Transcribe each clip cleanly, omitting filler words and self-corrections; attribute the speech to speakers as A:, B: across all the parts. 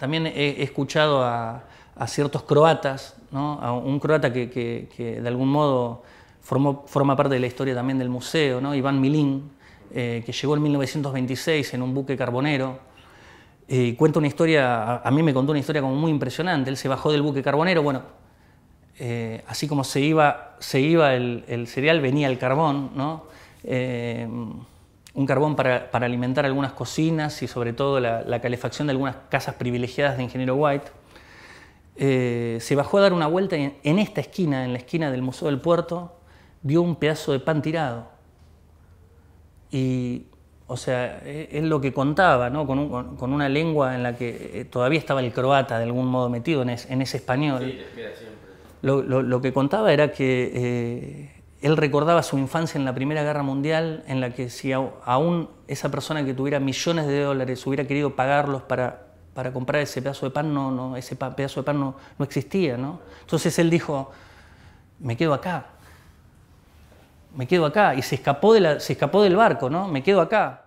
A: También he escuchado a ciertos croatas, ¿no? A un croata que de algún modo forma parte de la historia también del museo, ¿no? Iván Milín, que llegó en 1926 en un buque carbonero. Cuenta una historia, a mí me contó una historia como muy impresionante. Él se bajó del buque carbonero, bueno, así como se iba el cereal, venía el carbón, ¿no? Un carbón para alimentar algunas cocinas y sobre todo la calefacción de algunas casas privilegiadas de Ingeniero White. Se bajó a dar una vuelta y en esta esquina, en la esquina del Museo del Puerto, vio un pedazo de pan tirado. Y, o sea, es lo que contaba, ¿no? Con una lengua en la que todavía estaba el croata de algún modo metido en ese español. Sí, les queda siempre. Lo que contaba era que él recordaba su infancia en la Primera Guerra Mundial, en la que si aún esa persona que tuviera millones de dólares hubiera querido pagarlos para comprar ese pedazo de pan, ese pedazo de pan no existía, ¿no? Entonces él dijo, me quedo acá, y se escapó del barco, ¿no? Me quedo acá.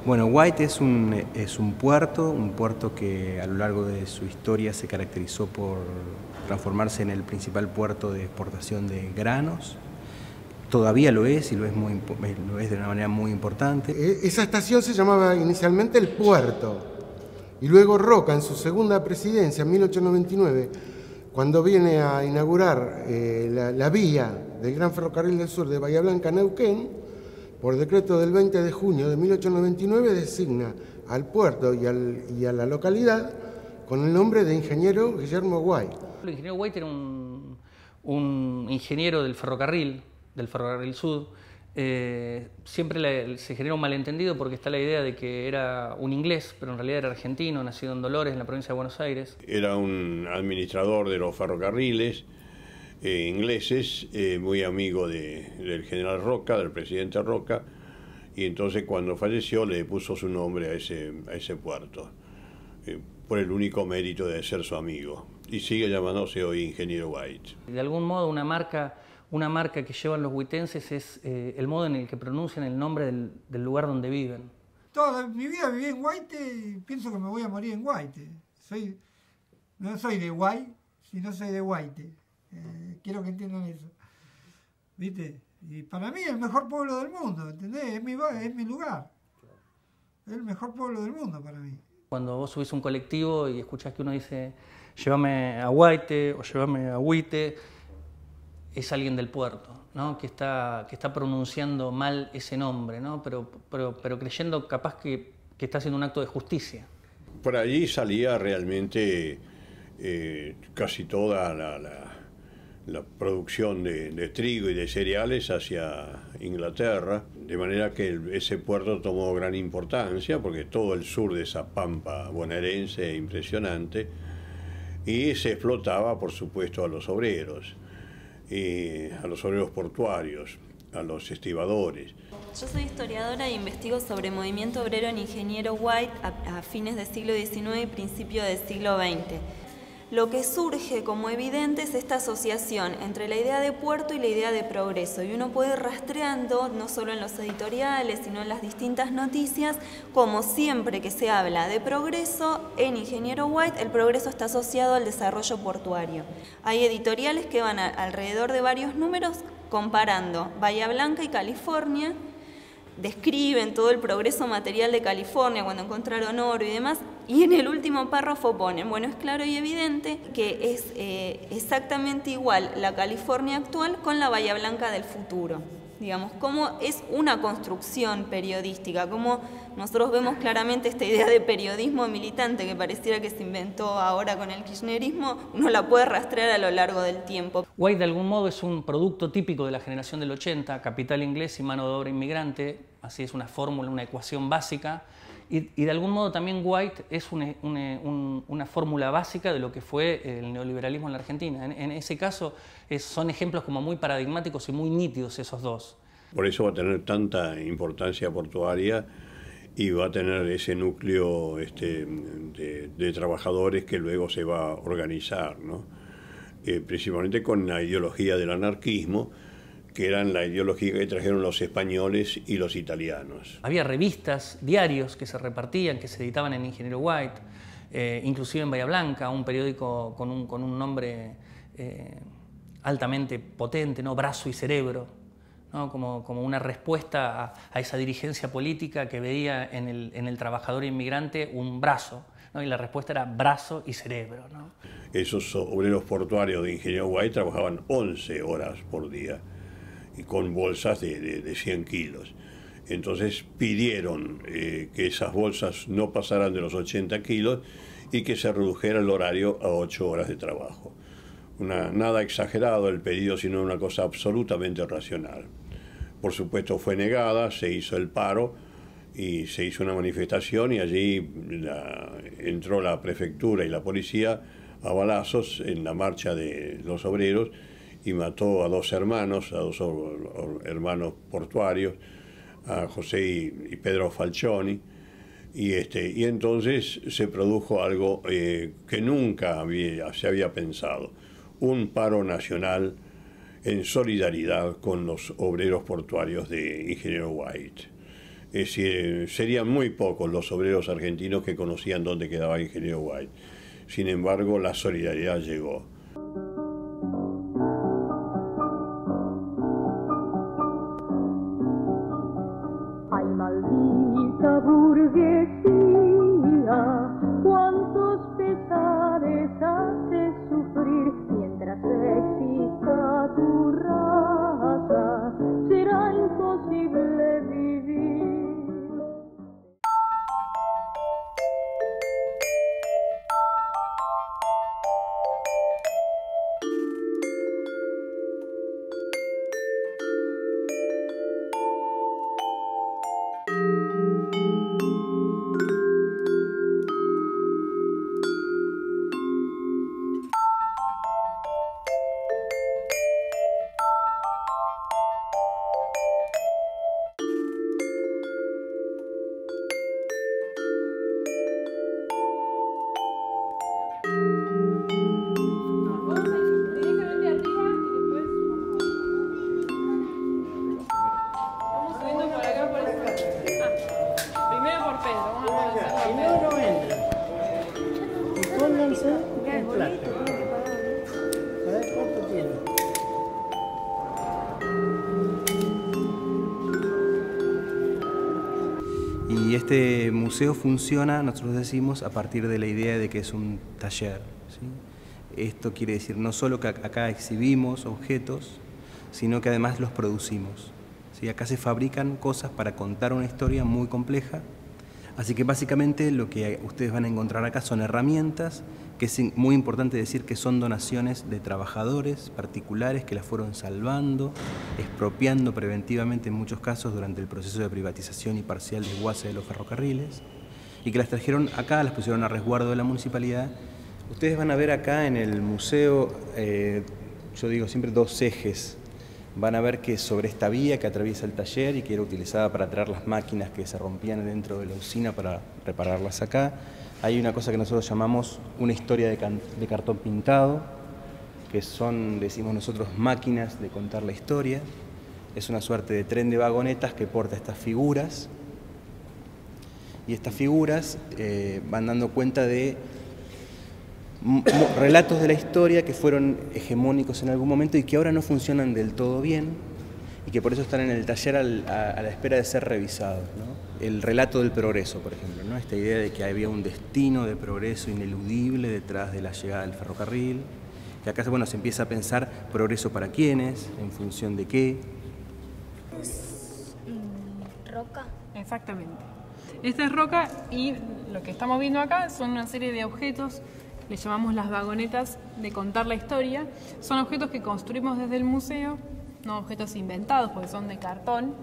B: Bueno, White es un puerto que a lo largo de su historia se caracterizó por transformarse en el principal puerto de exportación de granos. Todavía lo es y lo es de una manera muy importante.
C: Esa estación se llamaba inicialmente El Puerto y luego Roca en su segunda presidencia en 1899, cuando viene a inaugurar la vía del Gran Ferrocarril del Sur de Bahía Blanca a Neuquén, por decreto del 20 de junio de 1899 designa al puerto y a la localidad con el nombre de Ingeniero Guillermo White.
A: El ingeniero White era un ingeniero del ferrocarril Sud. Siempre se generó un malentendido porque está la idea de que era un inglés, pero en realidad era argentino, nacido en Dolores, en la provincia de Buenos Aires.
D: Era un administrador de los ferrocarriles ingleses, muy amigo del general Roca, del presidente Roca, y entonces cuando falleció le puso su nombre a ese puerto, por el único mérito de ser su amigo, y sigue llamándose hoy Ingeniero White.
A: De algún modo una marca que llevan los huitenses es el modo en el que pronuncian el nombre del lugar donde viven.
E: Toda mi vida viví en Guaite y pienso que me voy a morir en Guaite. No soy de Guay, sino soy de Guaite. Quiero que entiendan eso, ¿viste? Y para mí es el mejor pueblo del mundo, ¿entendés? Es mi lugar, es el mejor pueblo del mundo para mí.
A: Cuando vos subís un colectivo y escuchás que uno dice llévame a Guaite o llévame a Huite, es alguien del puerto, ¿no? que está pronunciando mal ese nombre, ¿no? pero creyendo capaz que está haciendo un acto de justicia.
D: Por allí salía realmente casi toda la producción de trigo y de cereales hacia Inglaterra, de manera que ese puerto tomó gran importancia porque todo el sur de esa pampa bonaerense es impresionante y se explotaba, por supuesto, a los obreros portuarios, a los estibadores.
F: Yo soy historiadora e investigo sobre movimiento obrero en Ingeniero White a fines del siglo XIX y principio del siglo XX. Lo que surge como evidente es esta asociación entre la idea de puerto y la idea de progreso, y uno puede ir rastreando, no solo en los editoriales, sino en las distintas noticias, como siempre que se habla de progreso, en Ingeniero White el progreso está asociado al desarrollo portuario. Hay editoriales que van alrededor de varios números comparando Bahía Blanca y California, describen todo el progreso material de California cuando encontraron oro y demás, y en el último párrafo ponen, bueno, es claro y evidente que es exactamente igual la California actual con la Bahía Blanca del futuro. digamos, cómo es una construcción periodística, cómo nosotros vemos claramente esta idea de periodismo militante que pareciera que se inventó ahora con el kirchnerismo, uno la puede rastrear a lo largo del tiempo.
A: White de algún modo es un producto típico de la generación del 80, capital inglés y mano de obra inmigrante, así es una fórmula, una ecuación básica, y de algún modo también White es una fórmula básica de lo que fue el neoliberalismo en la Argentina. En ese caso son ejemplos como muy paradigmáticos y muy nítidos esos dos.
D: Por eso va a tener tanta importancia portuaria y va a tener ese núcleo de trabajadores que luego se va a organizar, ¿no? Principalmente con la ideología del anarquismo, que eran la ideología que trajeron los españoles y los italianos.
A: Había revistas, diarios que se repartían, que se editaban en Ingeniero White, inclusive en Bahía Blanca, un periódico con un nombre altamente potente, ¿no? Brazo y Cerebro, ¿no? Como una respuesta a esa dirigencia política que veía en el trabajador inmigrante un brazo, ¿no? Y la respuesta era brazo y cerebro, ¿no?
D: Esos obreros portuarios de Ingeniero White trabajaban 11 horas por día y con bolsas de 100 kilos. Entonces pidieron que esas bolsas no pasaran de los 80 kilos y que se redujera el horario a 8 horas de trabajo. Nada exagerado el pedido, sino una cosa absolutamente racional. Por supuesto fue negada, se hizo el paro y se hizo una manifestación y allí entró la prefectura y la policía a balazos en la marcha de los obreros y mató a dos hermanos portuarios, a José y Pedro Falcioni, y entonces se produjo algo que nunca se había pensado, un paro nacional en solidaridad con los obreros portuarios de Ingeniero White. Es decir, serían muy pocos los obreros argentinos que conocían dónde quedaba Ingeniero White. Sin embargo, la solidaridad llegó.
G: Ay, maldita burguesía, cuántos pesares hace sufrir, mientras exista tu raza, será imposible vivir.
B: Y este museo funciona, nosotros decimos, a partir de la idea de que es un taller, ¿sí? Esto quiere decir no solo que acá exhibimos objetos, sino que además los producimos, ¿sí? Acá se fabrican cosas para contar una historia muy compleja. Así que básicamente lo que ustedes van a encontrar acá son herramientas, que es muy importante decir que son donaciones de trabajadores particulares que las fueron salvando, expropiando preventivamente en muchos casos durante el proceso de privatización y parcial desguace de los ferrocarriles, y que las trajeron acá, las pusieron a resguardo de la municipalidad. Ustedes van a ver acá en el museo, yo digo siempre dos ejes. Van a ver que sobre esta vía que atraviesa el taller y que era utilizada para traer las máquinas que se rompían dentro de la usina para repararlas acá, hay una cosa que nosotros llamamos una historia de cartón pintado, que son, decimos nosotros, máquinas de contar la historia. Es una suerte de tren de vagonetas que porta estas figuras, y estas figuras van dando cuenta de relatos de la historia que fueron hegemónicos en algún momento y que ahora no funcionan del todo bien y que por eso están en el taller a la espera de ser revisados, ¿no? El relato del progreso, por ejemplo, ¿no? Esta idea de que había un destino de progreso ineludible detrás de la llegada del ferrocarril, que acá, bueno, se empieza a pensar progreso para quiénes, en función de qué.
H: es roca.
I: Exactamente. Esta es roca y lo que estamos viendo acá son una serie de objetos, le llamamos las vagonetas de contar la historia. Son objetos que construimos desde el museo, no objetos inventados porque son de cartón,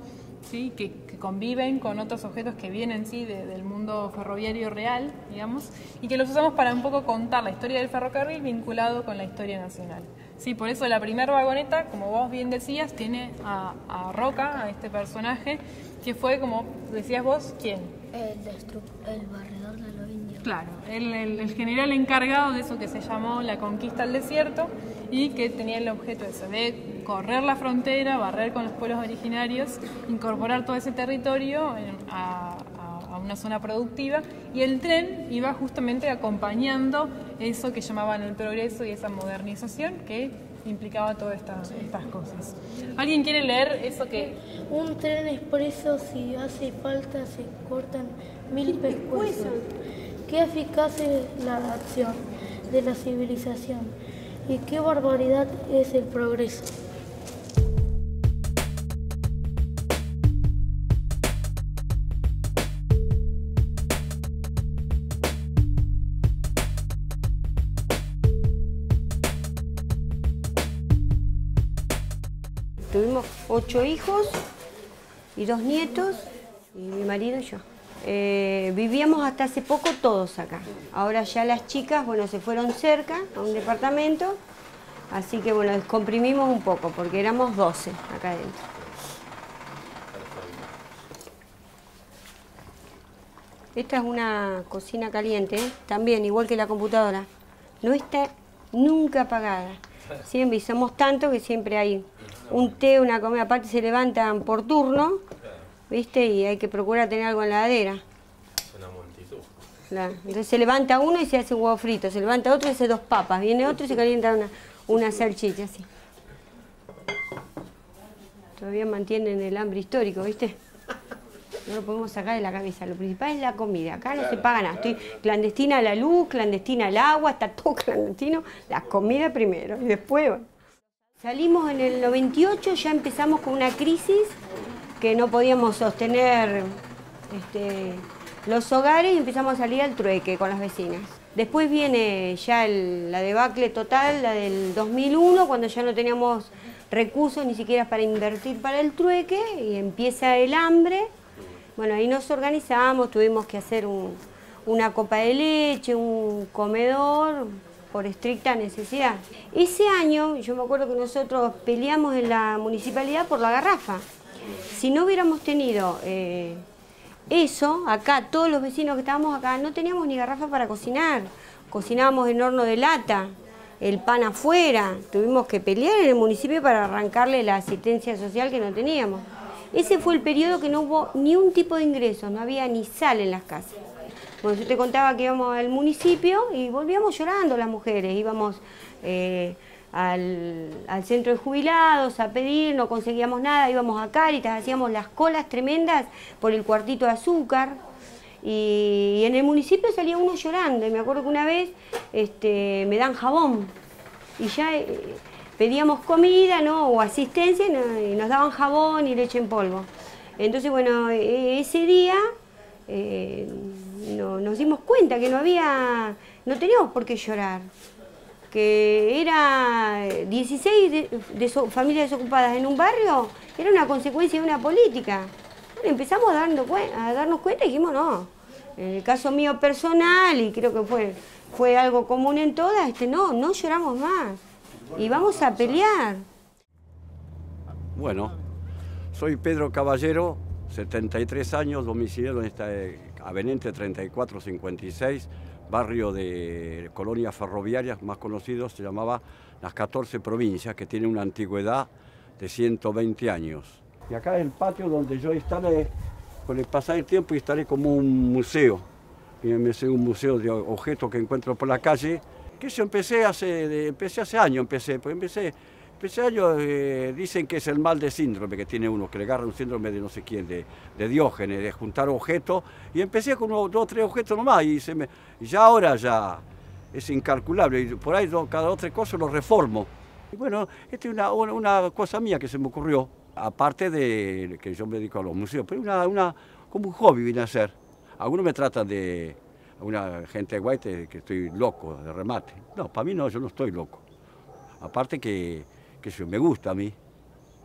I: ¿sí? que conviven con otros objetos que vienen ¿sí? del mundo ferroviario real, digamos, y que los usamos para un poco contar la historia del ferrocarril vinculado con la historia nacional. Sí, por eso la primera vagoneta, como vos bien decías, tiene a Roca, a este personaje, que fue, como decías vos, ¿quién?
H: El barredor de los indios.
I: Claro, el general encargado de eso que se llamó la conquista al desierto y que tenía el objeto ese de correr la frontera, barrer con los pueblos originarios, incorporar todo ese territorio a una zona productiva, y el tren iba justamente acompañando eso que llamaban el progreso y esa modernización que implicaba todas estas cosas. ¿Alguien quiere leer eso que...?
J: Un tren expreso, si hace falta, se cortan 1000 pescuezos. Qué eficaz es la acción de la civilización y qué barbaridad es el progreso.
K: Tuvimos 8 hijos y 2 nietos, y mi marido y yo. Vivíamos hasta hace poco todos acá. Ahora ya las chicas, bueno, se fueron cerca a un departamento, así que bueno, descomprimimos un poco, porque éramos 12 acá adentro. Esta es una cocina caliente, también, igual que la computadora. No está nunca apagada. Siempre, y somos tantos que siempre hay un té, una comida, aparte se levantan por turno, ¿viste? Y hay que procurar tener algo en la heladera.
L: Es una multitud.
K: Claro. Entonces se levanta uno y se hace un huevo frito, se levanta otro y hace 2 papas, viene otro y se calienta una salchicha, así. Todavía mantienen el hambre histórico, ¿viste? No lo podemos sacar de la cabeza, lo principal es la comida, acá no se paga nada, estoy clandestina la luz, clandestina el agua, está todo clandestino, la comida primero y después, bueno. Salimos en el 98, ya empezamos con una crisis que no podíamos sostener los hogares y empezamos a salir al trueque con las vecinas. Después viene ya la debacle total, la del 2001, cuando ya no teníamos recursos ni siquiera para invertir para el trueque y empieza el hambre. Bueno, ahí nos organizamos, tuvimos que hacer una copa de leche, un comedor, por estricta necesidad. Ese año, yo me acuerdo que nosotros peleamos en la municipalidad por la garrafa. Si no hubiéramos tenido eso, acá, todos los vecinos que estábamos acá, no teníamos ni garrafa para cocinar. Cocinábamos en horno de lata, el pan afuera. Tuvimos que pelear en el municipio para arrancarle la asistencia social que no teníamos. Ese fue el periodo que no hubo ni un tipo de ingresos, no había ni sal en las casas. Bueno, yo te contaba que íbamos al municipio y volvíamos llorando las mujeres, íbamos al centro de jubilados a pedir, no conseguíamos nada, íbamos a Cáritas, hacíamos las colas tremendas por el cuartito de azúcar y en el municipio salía uno llorando y me acuerdo que una vez me dan jabón y ya... pedíamos comida, ¿no? O asistencia y nos daban jabón y leche en polvo. Entonces, bueno, ese día nos dimos cuenta que no teníamos por qué llorar, que era 16 familias desocupadas en un barrio, era una consecuencia de una política. Bueno, empezamos a darnos cuenta y dijimos no. En el caso mío personal, y creo que fue algo común en todas, no lloramos más. Y vamos a pelear.
L: Bueno, soy Pedro Caballero, 73 años, domiciliado en esta Avenente 3456, barrio de Colonia Ferroviaria, más conocido, se llamaba Las 14 Provincias, que tiene una antigüedad de 120 años. Y acá es el patio donde yo instalé, con el pasar del tiempo instalé como un museo. Y empecé un museo de objetos que encuentro por la calle, que yo empecé hace años, dicen que es el mal de síndrome que tiene uno, que le agarra un síndrome de no sé quién, de Diógenes, de juntar objetos, y empecé con 2 o 3 objetos nomás, y ya ahora ya es incalculable, y por ahí cada 2 o 3 cosas lo reformo. Y bueno, esta es una cosa mía que se me ocurrió, Aparte de que yo me dedico a los museos, pero como un hobby vine a hacer. Algunos me tratan de, una gente de Guaite, que estoy loco de remate. No, para mí no, yo no estoy loco. Aparte que me gusta a mí.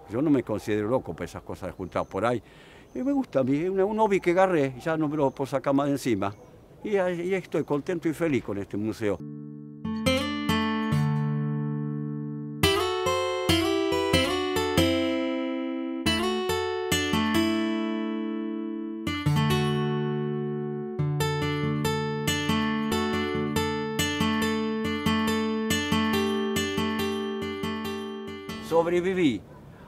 L: Yo no me considero loco por esas cosas de juntar por ahí. Y me gusta a mí, es un hobby que agarré, ya no me lo puedo sacar más de encima. Y ahí estoy contento y feliz con este museo. Sobreviví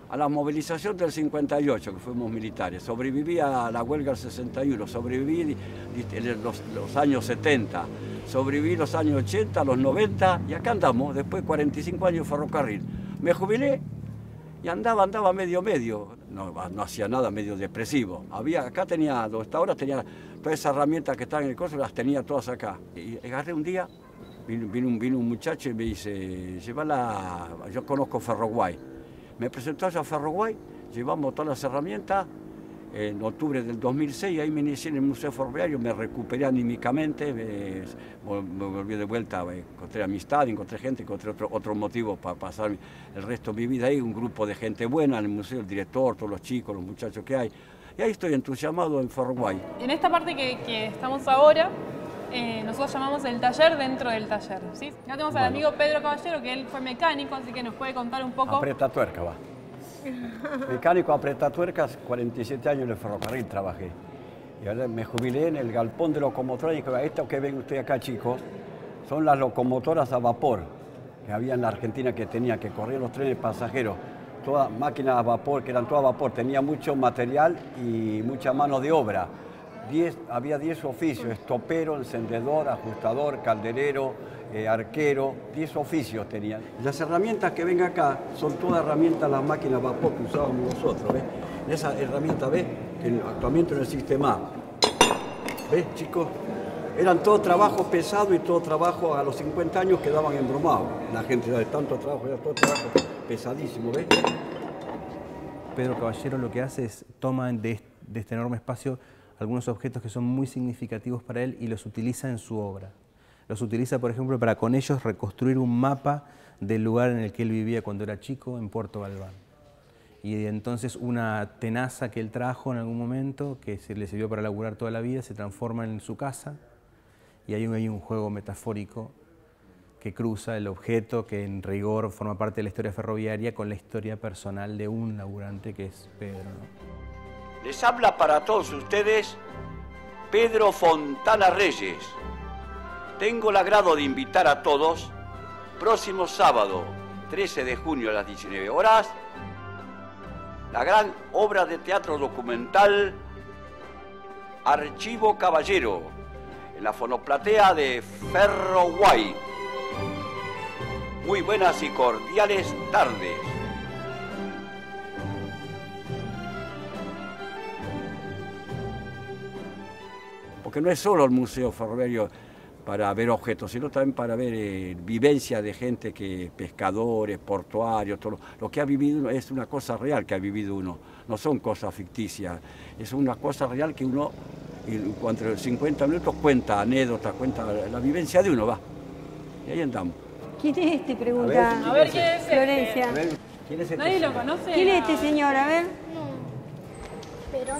L: a la movilización del 58, que fuimos militares, sobreviví a la huelga del 61, sobreviví en los años 70, sobreviví los años 80, los 90, y acá andamos, después de 45 años de ferrocarril. Me jubilé y andaba medio, no hacía nada medio depresivo. Acá tenía, hasta ahora tenía todas esas herramientas que están en el coso, las tenía todas acá. Y agarré un día, vino un muchacho y me dice, llévala, yo conozco Ferroguay. Me presentó a Ferroguay, llevamos todas las herramientas. En octubre del 2006, ahí me inicié en el Museo Ferroviario, me recuperé anímicamente, me volví de vuelta, encontré amistad, encontré gente, encontré otro motivo para pasar el resto de mi vida ahí, un grupo de gente buena en el museo, el director, todos los chicos, los muchachos que hay. Y ahí estoy entusiasmado en Ferroguay.
I: En esta parte que estamos ahora, nosotros llamamos el taller dentro del taller, ¿sí? Ya tenemos al amigo Pedro Caballero, que él fue mecánico, así que nos puede contar un poco.
L: Aprieta tuerca, va. Mecánico aprieta tuercas, 47 años en el ferrocarril trabajé. Y ahora me jubilé en el galpón de locomotoras. Y esto que ven ustedes acá, chicos, son las locomotoras a vapor que había en la Argentina, que corrían los trenes pasajeros. Todas máquinas a vapor, que eran todas a vapor. Tenía mucho material y mucha mano de obra. Había 10 oficios: estopero, encendedor, ajustador, calderero, arquero. 10 oficios tenían. Las herramientas que ven acá son todas herramientas, las máquinas a vapor que usábamos nosotros. ¿Ves? Esa herramienta, ¿ves? Que actualmente no existe más. ¿Ves, chicos? Eran todo trabajo pesado y todo trabajo a los 50 años quedaban embromados. La gente de tanto trabajo, era todo trabajo pesadísimo, ¿ves?
B: Pedro Caballero lo que hace es toma de este enorme espacio algunos objetos que son muy significativos para él y los utiliza en su obra. Los utiliza, por ejemplo, para con ellos reconstruir un mapa del lugar en el que él vivía cuando era chico, en Puerto Galván. Y entonces una tenaza que él trajo en algún momento, que se le sirvió para laburar toda la vida, se transforma en su casa, y hay un juego metafórico que cruza el objeto que en rigor forma parte de la historia ferroviaria con la historia personal de un laburante que es Pedro, ¿no?
L: Les habla para todos ustedes Pedro Fontana Reyes. Tengo el agrado de invitar a todos, próximo sábado, 13 de junio a las 19 horas, la gran obra de teatro documental Archivo Caballero, en la fonoplatea de Ferroguay. Muy buenas y cordiales tardes. Porque no es solo el Museo Ferroviario para ver objetos, sino también para ver vivencia de gente pescadores, portuarios, todo lo que ha vivido uno, es una cosa real que ha vivido uno, no son cosas ficticias, es una cosa real que uno, entre 50 minutos, cuenta anécdotas, cuenta la vivencia de uno, va. Y ahí andamos.
K: ¿Quién es este? Pregunta.
I: A ver, ¿quién es este?
K: Florencia.
L: A ver, ¿quién es este?
I: ¿Nadie lo conoce?
K: ¿Quién es este señor? A ver.
H: Perón.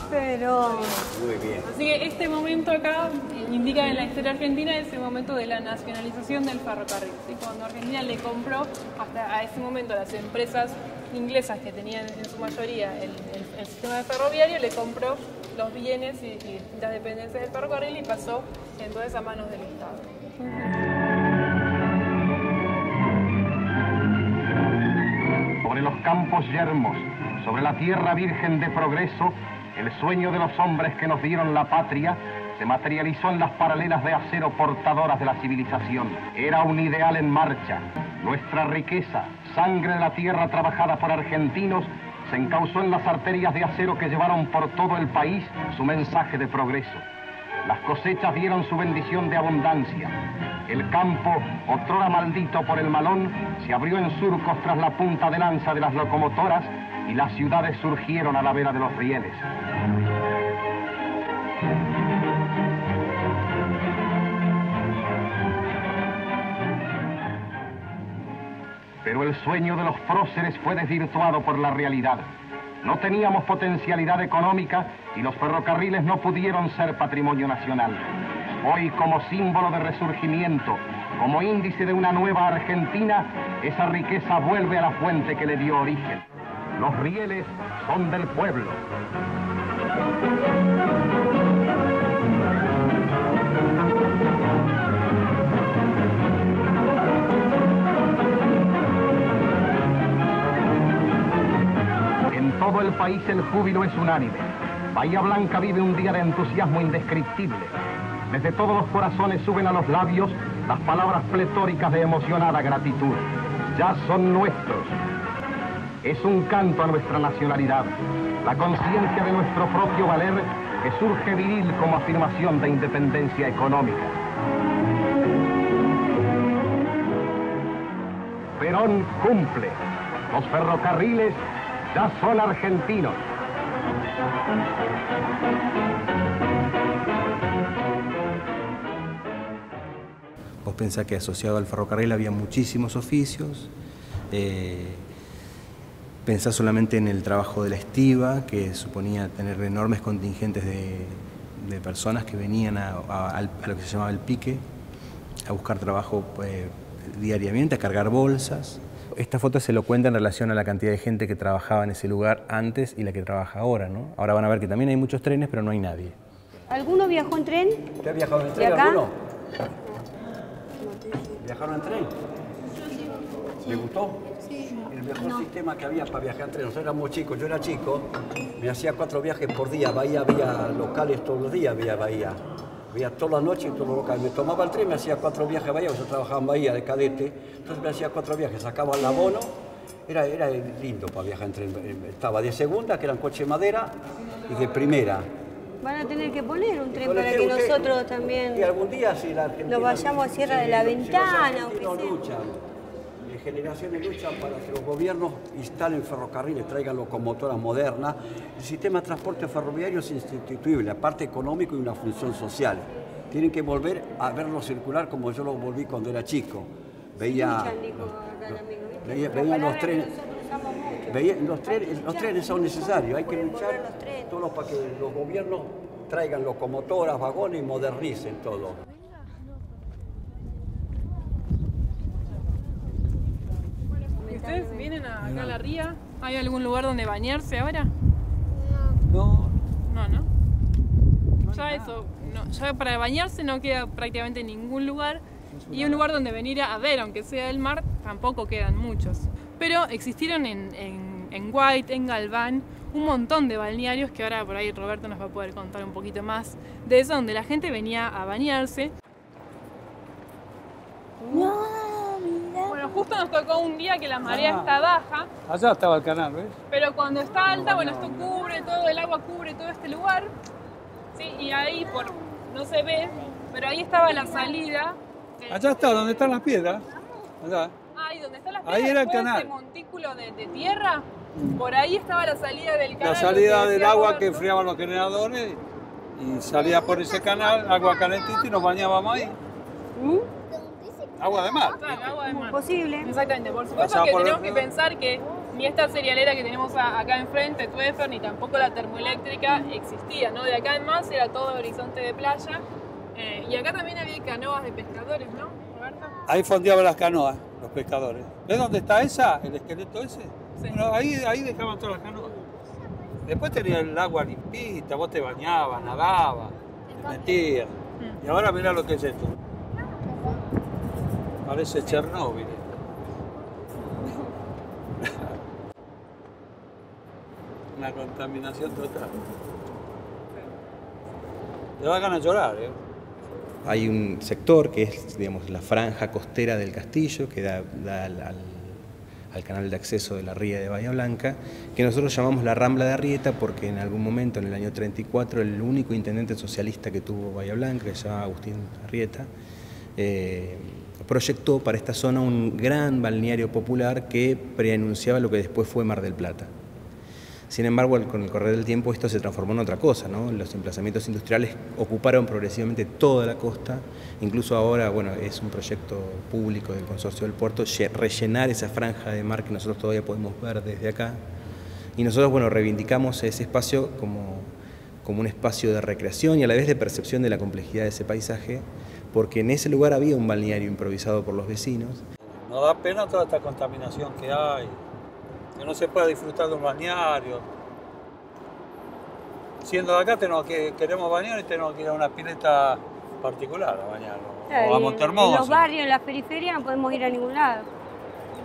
K: Pero...
L: Muy bien.
I: Así que este momento acá indica en la historia argentina es el momento de la nacionalización del ferrocarril. ¿Sí? Cuando Argentina le compró hasta a ese momento las empresas inglesas que tenían en su mayoría el sistema ferroviario, le compró los bienes y distintas dependencias del ferrocarril y pasó entonces a manos del Estado.
M: Sobre los campos yermos, sobre la tierra virgen de progreso, el sueño de los hombres que nos dieron la patria se materializó en las paralelas de acero portadoras de la civilización. Era un ideal en marcha. Nuestra riqueza, sangre de la tierra trabajada por argentinos, se encauzó en las arterias de acero que llevaron por todo el país su mensaje de progreso. Las cosechas dieron su bendición de abundancia. El campo, otrora maldito por el malón, se abrió en surcos tras la punta de lanza de las locomotoras y las ciudades surgieron a la vera de los rieles. Pero el sueño de los próceres fue desvirtuado por la realidad. No teníamos potencialidad económica y los ferrocarriles no pudieron ser patrimonio nacional. Hoy, como símbolo de resurgimiento, como índice de una nueva Argentina, esa riqueza vuelve a la fuente que le dio origen. Los rieles son del pueblo. En todo el país el júbilo es unánime. Bahía Blanca vive un día de entusiasmo indescriptible. Desde todos los corazones suben a los labios las palabras pletóricas de emocionada gratitud. Ya son nuestros. Es un canto a nuestra nacionalidad, la conciencia de nuestro propio valer que surge viril como afirmación de independencia económica. Perón cumple. Los ferrocarriles ya son argentinos.
B: Vos pensás que asociado al ferrocarril había muchísimos oficios. Pensá solamente en el trabajo de la estiba, que suponía tener enormes contingentes de personas que venían a lo que se llamaba el pique, a buscar trabajo diariamente, a cargar bolsas. Esta foto se lo cuenta en relación a la cantidad de gente que trabajaba en ese lugar antes y la que trabaja ahora, ¿no? Ahora van a ver que también hay muchos trenes, pero no hay nadie.
K: ¿Alguno viajó en tren?
L: ¿Usted ha viajado en tren alguno? ¿Viajaron en tren? ¿Le gustó? Sí. El mejor sistema que había para viajar en tren. Nosotros éramos chicos, yo era chico, me hacía 4 viajes por día. Bahía había locales todos los días, había Bahía. Había toda la noche en todos los locales. Me tomaba el tren, me hacía 4 viajes a Bahía, yo trabajaba en Bahía de cadete. Entonces me hacía 4 viajes, sacaba el abono. Era lindo para viajar en tren. Estaba de segunda, que eran coche de madera, y de primera.
K: Van a tener que poner un tren para que nosotros también
L: y algún día, si la Argentina,
K: nos vayamos a Sierra de la Ventana.
L: Si los luchan, generaciones luchan para que los gobiernos instalen ferrocarriles, traigan locomotoras modernas. El sistema de transporte ferroviario es insustituible, aparte económico y una función social. Tienen que volver a verlo circular como yo lo volví cuando era chico. Veía los trenes. Los trenes son necesarios, hay que luchar todos para que los gobiernos traigan locomotoras, vagones y modernicen todo.
I: ¿Ustedes vienen acá a la ría? ¿Hay algún lugar donde bañarse ahora?
L: No.
I: Ya eso, ya para bañarse no queda prácticamente ningún lugar. Y un lugar donde venir a ver, aunque sea del mar, tampoco quedan muchos. Pero existieron en White, en Galván, un montón de balnearios que ahora por ahí Roberto nos va a poder contar un poquito más de eso, donde la gente venía a bañarse. Bueno, justo nos tocó un día que la marea está baja.
N: Allá estaba el canal, ¿ves?
I: Pero cuando está alta, bueno, esto cubre todo, el agua cubre todo este lugar. Sí, y ahí no se ve, pero ahí estaba la salida.
N: Allá está, donde están las piedras. Allá.
I: Ahí donde están las piedras.
N: Ahí era el canal.
I: Ese montículo de tierra, por ahí estaba la salida del canal.
N: La salida del agua que enfriaban los generadores y salía por ese canal, agua calentita y nos bañábamos ahí. Agua de mar.
I: Claro, agua de mar.
K: Posible.
I: Exactamente. Por supuesto que tenemos que pensar que ni esta cerealera que tenemos acá enfrente, Tuefer, ni tampoco la termoeléctrica existía, ¿no? De acá en más era todo horizonte de playa. Y acá también había canoas de pescadores, ¿no, Roberto?
N: Ahí fondeaban las canoas, los pescadores. ¿Ves dónde está esa? ¿El esqueleto ese? Sí. Bueno, ahí dejaban todas las canoas. Después tenía el agua limpita, vos te bañabas, nadabas, te metías. Y ahora mirá lo que es esto. Parece Chernóbil. Una contaminación total. Te van a ganar llorar, ¿eh?
B: Hay un sector que es, digamos, la franja costera del castillo, que da al canal de acceso de la ría de Bahía Blanca, que nosotros llamamos la Rambla de Arrieta porque en algún momento, en el año 34, el único intendente socialista que tuvo Bahía Blanca, que se llamaba Agustín Arrieta, proyectó para esta zona un gran balneario popular que preanunciaba lo que después fue Mar del Plata. Sin embargo, con el correr del tiempo esto se transformó en otra cosa, ¿no? Los emplazamientos industriales ocuparon progresivamente toda la costa, incluso ahora, bueno, es un proyecto público del Consorcio del Puerto rellenar esa franja de mar que nosotros todavía podemos ver desde acá. Y nosotros, bueno, reivindicamos ese espacio como un espacio de recreación y a la vez de percepción de la complejidad de ese paisaje, porque en ese lugar había un balneario improvisado por los vecinos.
N: Nos da pena toda esta contaminación que hay, que no se pueda disfrutar de un balneario. Siendo de acá queremos bañar y tenemos que ir a una pileta particular a bañarnos. O a Montermoso.
K: En los barrios, en la periferia no podemos ir a ningún lado.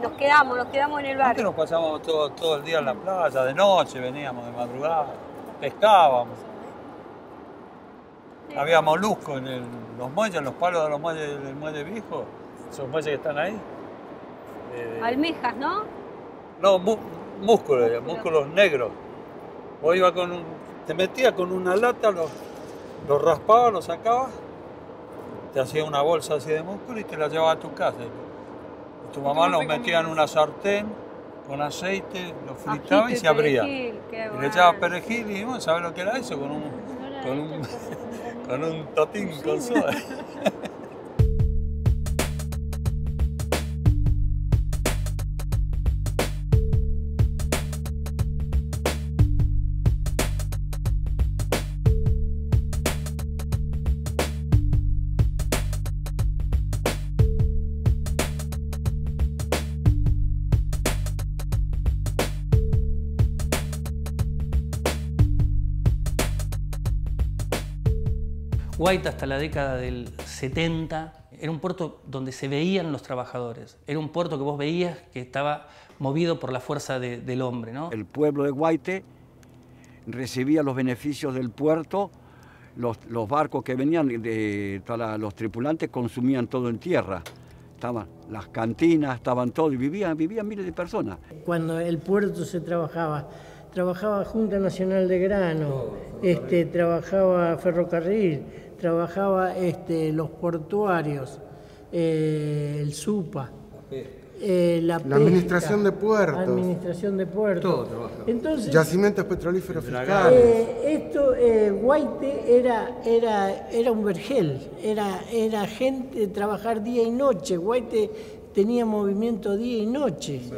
K: Nos quedamos en el barrio.
N: Antes nos pasamos todo el día en la playa, de noche veníamos, de madrugada, pescábamos. Sí. Había moluscos en los muelles, en los palos de los muelles del muelle viejo, esos muelles que están ahí.
K: Almejas, ¿no?
N: No, músculos negros. Vos ibas te metías con una lata, los raspabas, los sacabas, te hacía una bolsa así de músculo y te la llevabas a tu casa. Tu mamá los metía en una sartén con aceite, lo fritaba y se abría. Y le echaba perejil y bueno, ¿sabes lo que era eso? Con un totín con soda.
A: Guaita hasta la década del 70 era un puerto donde se veían los trabajadores. Era un puerto que vos veías que estaba movido por la fuerza del hombre, ¿no?
L: El pueblo de Guaite recibía los beneficios del puerto, los barcos que venían, los tripulantes consumían todo en tierra. Estaban las cantinas, estaban todo, y vivían miles de personas.
O: Cuando el puerto se trabajaba Junta Nacional de Grano, trabajaba Ferrocarril, trabajaba los portuarios, el SUPA, la pesca,
C: Administración de Puertos.
O: Todo trabajaba. Entonces,
C: yacimientos petrolíferos fiscales.
O: Guaite era un vergel, era gente trabajar día y noche. Guaite tenía movimiento día y noche.
K: Sí,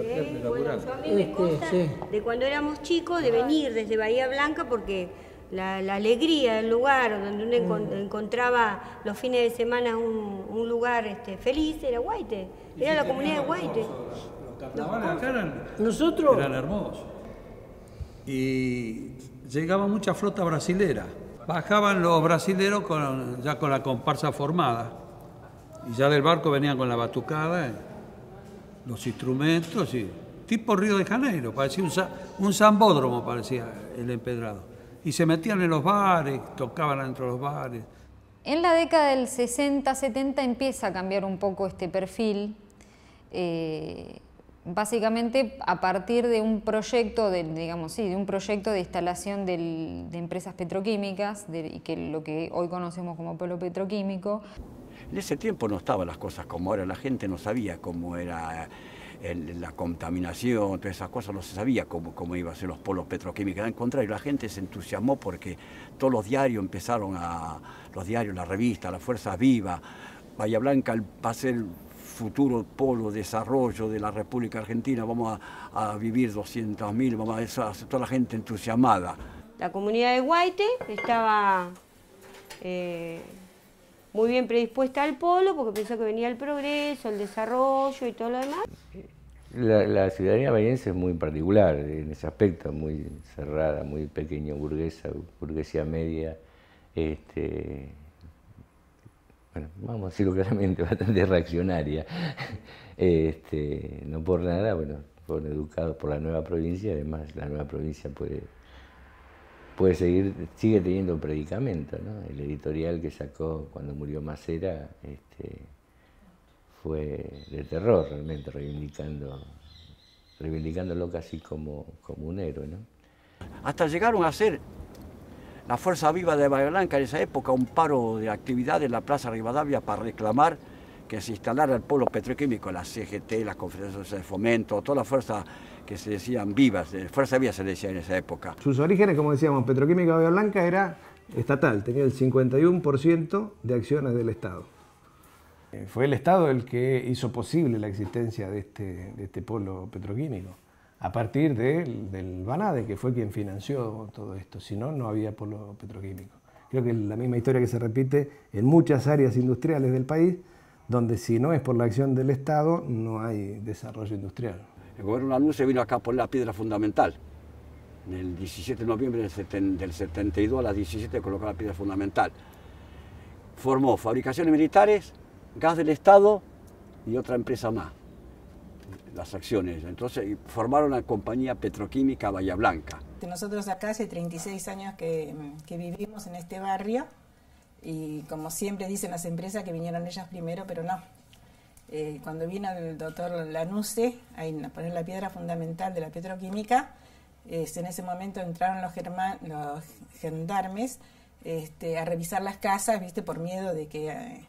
K: bueno, a mí me consta de cuando éramos chicos, de venir desde Bahía Blanca, porque la alegría del lugar donde uno encontraba los fines de semana un lugar feliz era Guaite, era la comunidad de Guaite.
N: Los carnavales acá eran hermosos. Y llegaba mucha flota brasilera. Bajaban los brasileros ya con la comparsa formada. Y ya del barco venían con la batucada, los instrumentos, y tipo Río de Janeiro, parecía un zambódromo, parecía el empedrado. Y se metían en los bares, tocaban dentro de los bares.
P: En la década del 60-70 empieza a cambiar un poco este perfil, básicamente a partir de un proyecto, de un proyecto de instalación de empresas petroquímicas, que lo que hoy conocemos como polo petroquímico.
L: En ese tiempo no estaban las cosas como ahora, la gente no sabía cómo era la contaminación, todas esas cosas, no se sabía cómo iban a ser los polos petroquímicos. Al contrario, la gente se entusiasmó porque todos los diarios empezaron la revista, la Fuerza Viva, Bahía Blanca va a ser el futuro polo de desarrollo de la República Argentina, vamos a vivir 200.000, vamos a eso, toda la gente entusiasmada.
K: La comunidad de Guaite estaba muy bien predispuesta al polo porque pensó que venía el progreso, el desarrollo y todo lo demás.
Q: La ciudadanía bahiense es muy particular en ese aspecto, muy cerrada, muy pequeña, burguesía media, bueno, vamos a decirlo claramente, bastante reaccionaria. No por nada, bueno, fueron educados por la nueva provincia, además la nueva provincia sigue teniendo un predicamento, ¿no? El editorial que sacó cuando murió Macera fue de terror, realmente, reivindicándolo casi como un héroe, ¿no?
L: Hasta llegaron a ser la Fuerza Viva de Bahía Blanca en esa época un paro de actividad en la Plaza Rivadavia para reclamar que se instalara el polo petroquímico, la CGT, las confederaciones de fomento, toda la fuerza que se decían vivas, fuerza viva se decía en esa época.
R: Sus orígenes, como decíamos, Petroquímica Bahía Blanca era estatal, tenía el 51% de acciones del Estado. Fue el Estado el que hizo posible la existencia de este polo petroquímico, a partir del Banade, que fue quien financió todo esto, si no, no había polo petroquímico. Creo que es la misma historia que se repite en muchas áreas industriales del país, donde si no es por la acción del Estado, no hay desarrollo industrial.
L: El gobierno Lanús se vino acá por la piedra fundamental. El 17 de noviembre del 72 a las 17 colocó la piedra fundamental. Formó fabricaciones militares, gas del Estado y otra empresa más, las acciones. Entonces formaron la compañía petroquímica Bahía Blanca.
S: Nosotros acá hace 36 años que vivimos en este barrio y como siempre dicen las empresas que vinieron ellas primero, pero no. Cuando vino el doctor Lanuse a poner la piedra fundamental de la petroquímica, en ese momento entraron los gendarmes a revisar las casas, ¿viste? Por miedo de que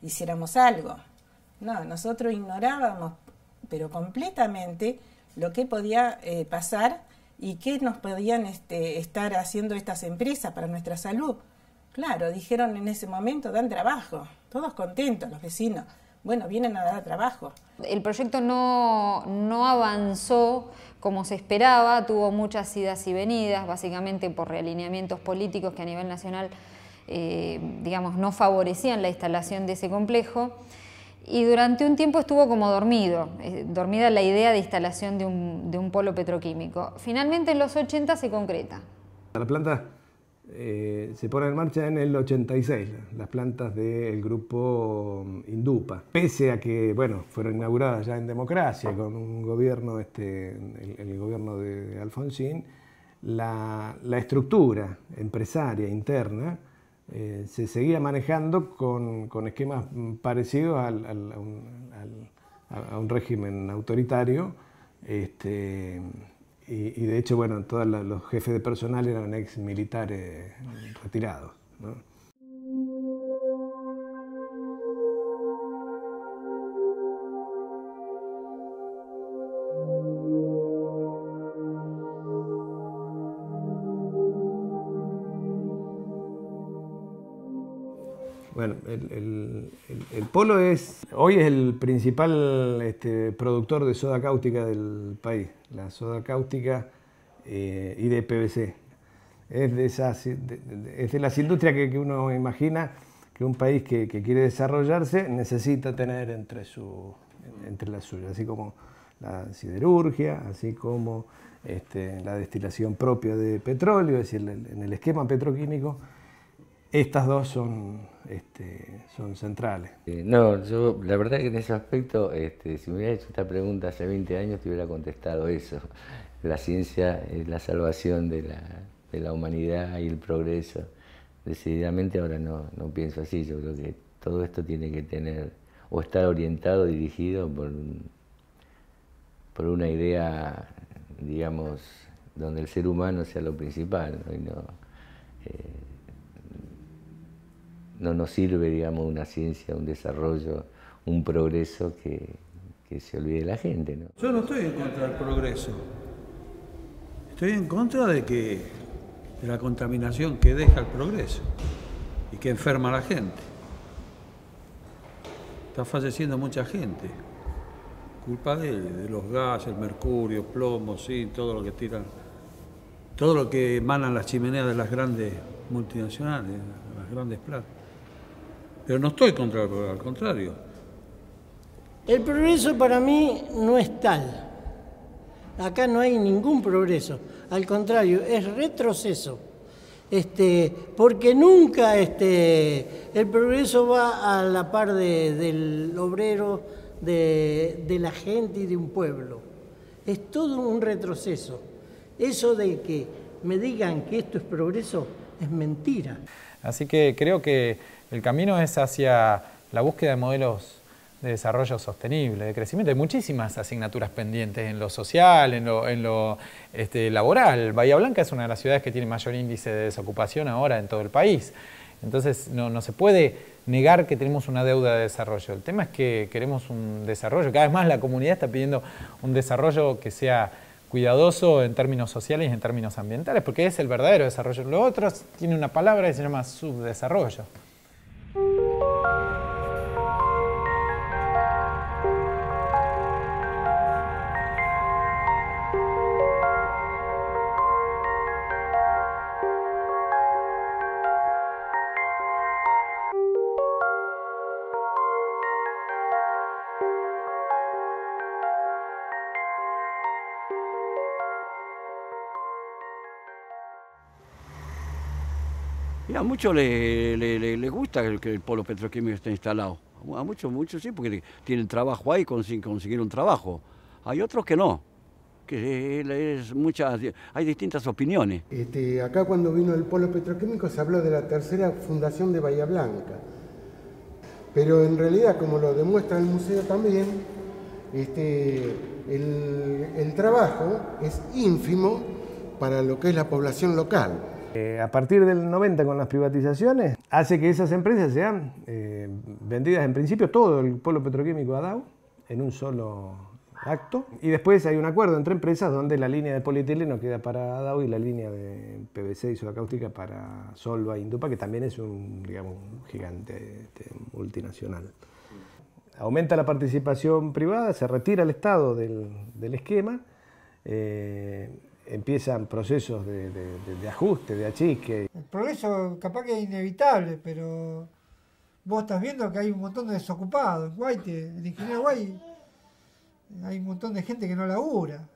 S: hiciéramos algo. No, nosotros ignorábamos, pero completamente, lo que podía pasar y qué nos podían estar haciendo estas empresas para nuestra salud. Claro, dijeron en ese momento, dan trabajo, todos contentos, los vecinos. Bueno, vienen a dar trabajo.
P: El proyecto no avanzó como se esperaba, tuvo muchas idas y venidas, básicamente por realineamientos políticos que a nivel nacional, digamos, no favorecían la instalación de ese complejo. Y durante un tiempo estuvo como dormida la idea de instalación de un polo petroquímico. Finalmente en los 80 se concreta.
R: La planta se pone en marcha en el 86, las plantas del grupo Indupa. Pese a que, bueno, fueron inauguradas ya en democracia, con un gobierno, el gobierno de Alfonsín, la estructura empresaria interna se seguía manejando con esquemas parecidos a un régimen autoritario. Y de hecho, bueno, todos los jefes de personal eran ex militares retirados, ¿no? Bueno, el polo hoy es el principal productor de soda cáustica del país, la soda cáustica y de PVC. Es de las industrias que uno imagina que un país que quiere desarrollarse necesita tener entre las suyas, así como la siderurgia, así como la destilación propia de petróleo, es decir, en el esquema petroquímico. Estas dos son centrales.
Q: No, yo la verdad que en ese aspecto, si me hubiera hecho esta pregunta hace 20 años, te hubiera contestado eso. La ciencia es la salvación de la humanidad y el progreso. Decididamente ahora no pienso así. Yo creo que todo esto tiene que tener, o estar orientado, dirigido por una idea, digamos, donde el ser humano sea lo principal, ¿no? Y no nos sirve, digamos, una ciencia, un desarrollo, un progreso que se olvide de la gente, ¿no?
N: Yo no estoy en contra del progreso. Estoy en contra de la contaminación que deja el progreso y que enferma a la gente. Está falleciendo mucha gente. Culpa de los gases, el mercurio, plomo, sí, todo lo que tiran, todo lo que emanan las chimeneas de las grandes multinacionales, las grandes plantas. Pero no estoy contra el progreso, al contrario.
O: El progreso para mí no es tal. Acá no hay ningún progreso. Al contrario, es retroceso. Porque nunca el progreso va a la par del obrero, de la gente y de un pueblo. Es todo un retroceso. Eso de que me digan que esto es progreso es mentira.
T: Así que creo que el camino es hacia la búsqueda de modelos de desarrollo sostenible, de crecimiento. Hay muchísimas asignaturas pendientes en lo social, en lo laboral. Bahía Blanca es una de las ciudades que tiene mayor índice de desocupación ahora en todo el país. Entonces no se puede negar que tenemos una deuda de desarrollo. El tema es que queremos un desarrollo. Cada vez más la comunidad está pidiendo un desarrollo que sea cuidadoso en términos sociales y en términos ambientales, porque es el verdadero desarrollo. Lo otro tiene una palabra que se llama subdesarrollo.
L: Y a muchos les gusta que el polo petroquímico esté instalado. A muchos sí, porque tienen trabajo ahí, consiguieron trabajo. Hay otros que no, que hay distintas opiniones.
C: Acá cuando vino el polo petroquímico se habló de la tercera fundación de Bahía Blanca. Pero en realidad, como lo demuestra el museo también, el trabajo es ínfimo para lo que es la población local.
R: A partir del 90 con las privatizaciones, hace que esas empresas sean vendidas en principio todo el polo petroquímico a Dow en un solo acto. Y después hay un acuerdo entre empresas donde la línea de polietileno queda para Dow y la línea de PVC y soda cáustica para Solva e Indupa, que también es un gigante multinacional. Aumenta la participación privada, se retira el Estado del esquema. Empiezan procesos de ajuste, de achique.
E: El progreso capaz que es inevitable, pero vos estás viendo que hay un montón de desocupados. En Guaite, el ingeniero Guay, hay un montón de gente que no labura.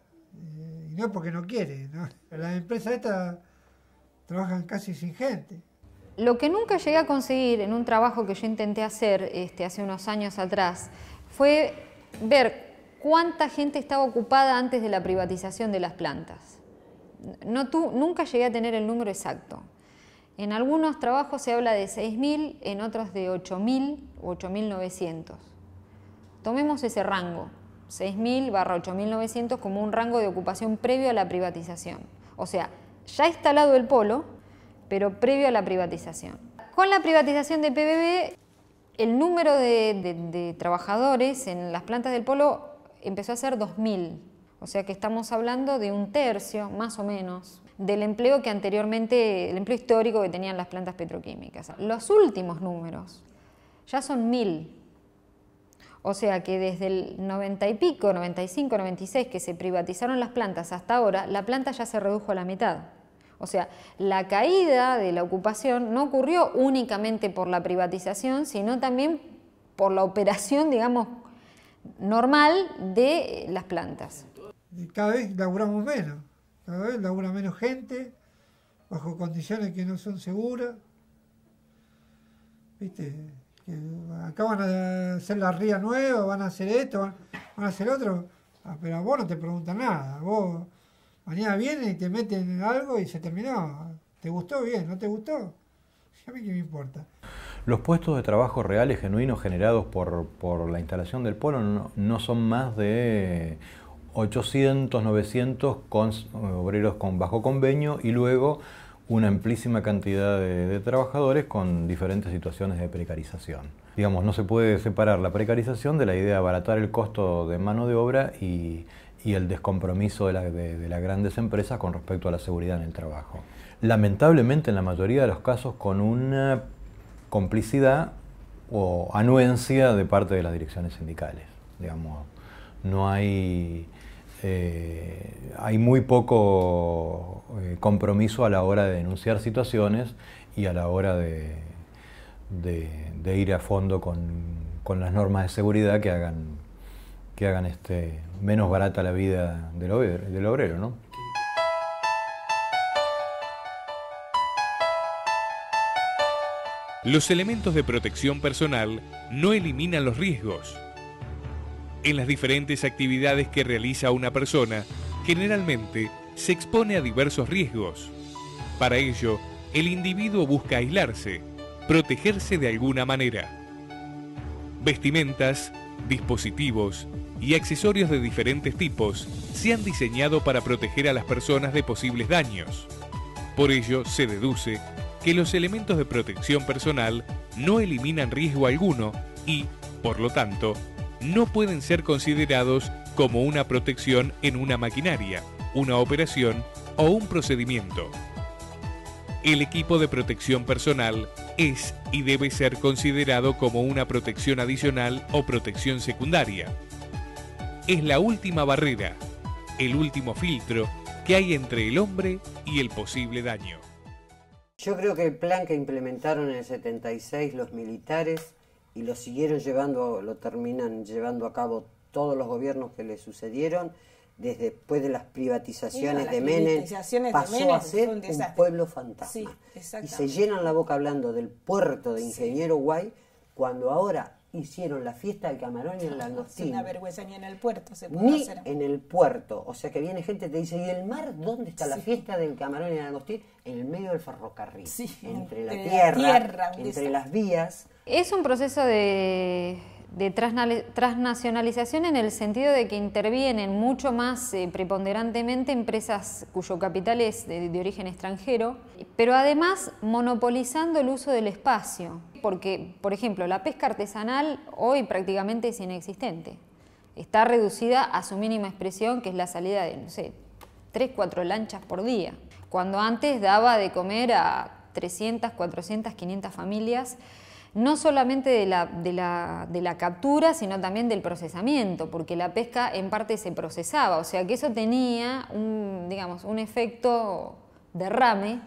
E: Y no es porque no quiere, ¿no? Las empresas estas trabajan casi sin gente.
P: Lo que nunca llegué a conseguir en un trabajo que yo intenté hacer hace unos años atrás fue ver cuánta gente estaba ocupada antes de la privatización de las plantas. Nunca llegué a tener el número exacto. En algunos trabajos se habla de 6.000, en otros de 8.000 o 8.900. Tomemos ese rango, 6.000 / 8.900 como un rango de ocupación previo a la privatización. O sea, ya instalado el polo, pero previo a la privatización. Con la privatización de PBB, el número de trabajadores en las plantas del polo empezó a ser 2.000. O sea que estamos hablando de un tercio, más o menos, del empleo que anteriormente, el empleo histórico que tenían las plantas petroquímicas. Los últimos números ya son 1.000. O sea que desde el 90 y pico, 95, 96, que se privatizaron las plantas hasta ahora, la planta ya se redujo a la mitad. O sea, la caída de la ocupación no ocurrió únicamente por la privatización, sino también por la operación, digamos, normal de las plantas.
E: Cada vez laburamos menos, cada vez labura menos gente, bajo condiciones que no son seguras. ¿Viste? Acá van a hacer la ría nueva, van a hacer esto, van a hacer otro, pero a vos no te preguntan nada. Vos mañana vienen y te meten algo y se terminó. ¿Te gustó? Bien, ¿no te gustó? A mí qué me importa.
U: Los puestos de trabajo reales, genuinos, generados por la instalación del polo no son más de 800, 900 obreros bajo convenio y luego una amplísima cantidad de trabajadores con diferentes situaciones de precarización. Digamos, no se puede separar la precarización de la idea de abaratar el costo de mano de obra y el descompromiso de las grandes empresas con respecto a la seguridad en el trabajo. Lamentablemente, en la mayoría de los casos, con una complicidad o anuencia de parte de las direcciones sindicales. Digamos, no hay... hay muy poco compromiso a la hora de denunciar situaciones y a la hora de ir a fondo con las normas de seguridad que hagan menos barata la vida del obrero, ¿no?
V: Los elementos de protección personal no eliminan los riesgos. En las diferentes actividades que realiza una persona, generalmente se expone a diversos riesgos. Para ello, el individuo busca aislarse, protegerse de alguna manera. Vestimentas, dispositivos y accesorios de diferentes tipos se han diseñado para proteger a las personas de posibles daños. Por ello, se deduce que los elementos de protección personal no eliminan riesgo alguno y, por lo tanto, no pueden ser considerados como una protección en una maquinaria, una operación o un procedimiento. El equipo de protección personal es y debe ser considerado como una protección adicional o protección secundaria. Es la última barrera, el último filtro que hay entre el hombre y el posible daño.
D: Yo creo que el plan que implementaron en el 76 los militares y lo siguieron llevando, lo terminan llevando a cabo todos los gobiernos que le sucedieron, desde después de las privatizaciones de Menem, pasó a ser un pueblo fantasma.
S: Sí,
D: y se llenan la boca hablando del puerto de Ingeniero Guay, cuando ahora hicieron la fiesta del camarón y el langostín.
S: Sin una vergüenza ni en el puerto se puede
D: Ni
S: hacer.
D: en el puerto. O sea que viene gente y te dice, ¿y el mar? ¿Dónde está la fiesta del camarón y el langostín? En el medio del ferrocarril. Entre la tierra, entre las vías.
P: Es un proceso de transnacionalización en el sentido de que intervienen mucho más preponderantemente empresas cuyo capital es de origen extranjero, pero además monopolizando el uso del espacio, porque, por ejemplo, la pesca artesanal hoy prácticamente es inexistente. Está reducida a su mínima expresión, que es la salida de, no sé, 3, 4 lanchas por día, cuando antes daba de comer a 300, 400, 500 familias, no solamente de la captura, sino también del procesamiento, porque la pesca en parte se procesaba, o sea que eso tenía un efecto derrame,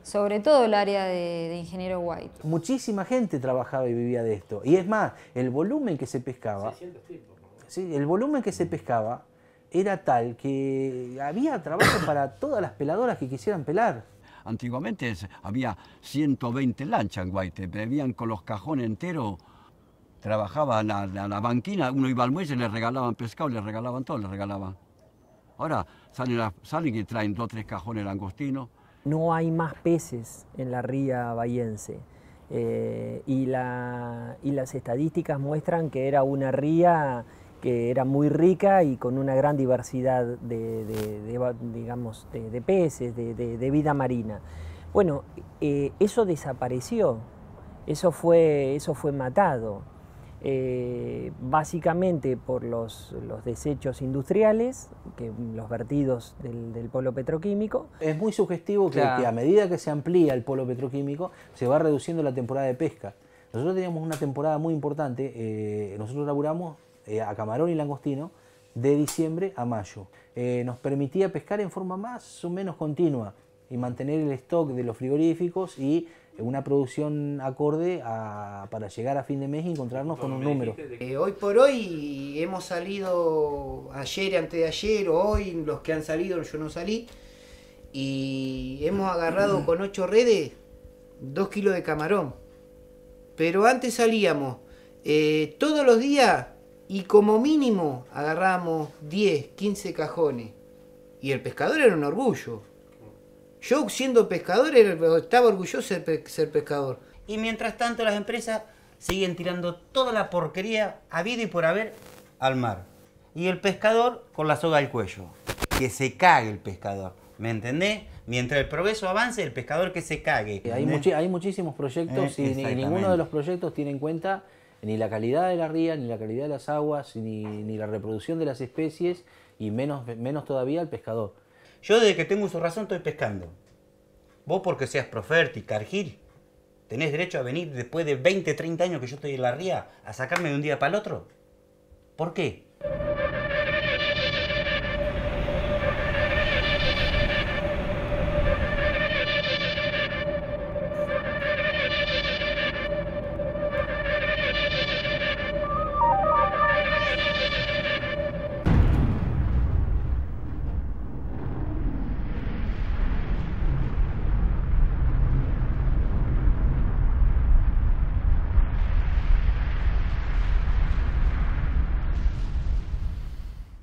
P: sobre todo el área de Ingeniero White.
F: Muchísima gente trabajaba y vivía de esto, y es más, el volumen que se pescaba, el volumen que se pescaba era tal que había trabajo para todas las peladoras que quisieran pelar.
L: Antiguamente había 120 lanchas en Guaite, bebían con los cajones enteros, trabajaban a la banquina, uno iba al muelle, le regalaban pescado, le regalaban todo, le regalaban. Ahora salen y traen 2 o 3 cajones langostinos.
W: No hay más peces en la ría bahiense y las estadísticas muestran que era una ría que era muy rica y con una gran diversidad de peces, de vida marina. Bueno, eso desapareció, eso fue matado, básicamente por los desechos industriales, los vertidos del polo petroquímico.
F: Es muy sugestivo que a medida que se amplía el polo petroquímico, se va reduciendo la temporada de pesca. Nosotros teníamos una temporada muy importante, nosotros laburamos a camarón y langostino de diciembre a mayo. Nos permitía pescar en forma más o menos continua y mantener el stock de los frigoríficos y una producción acorde para llegar a fin de mes y encontrarnos con un número.
X: Hoy por hoy hemos salido ayer, antes de ayer, o hoy, los que han salido, yo no salí, y hemos agarrado con 8 redes 2 kilos de camarón. Pero antes salíamos todos los días y como mínimo agarrábamos 10, 15 cajones. Y el pescador era un orgullo. Yo siendo pescador estaba orgulloso de ser pescador.
Y: Y mientras tanto las empresas siguen tirando toda la porquería habida y por haber al mar. Y el pescador con la soga al cuello. Que se cague el pescador. ¿Me entendés? Mientras el progreso avance, el pescador que se cague.
F: Hay muchísimos proyectos y ninguno de los proyectos tiene en cuenta ni la calidad de la ría, ni la calidad de las aguas, ni la reproducción de las especies, y menos todavía el pescador.
Y: Yo desde que tengo uso razón estoy pescando. Vos porque seas Proferti, Cargill, tenés derecho a venir después de 20, 30 años que yo estoy en la ría a sacarme de un día para el otro. ¿Por qué?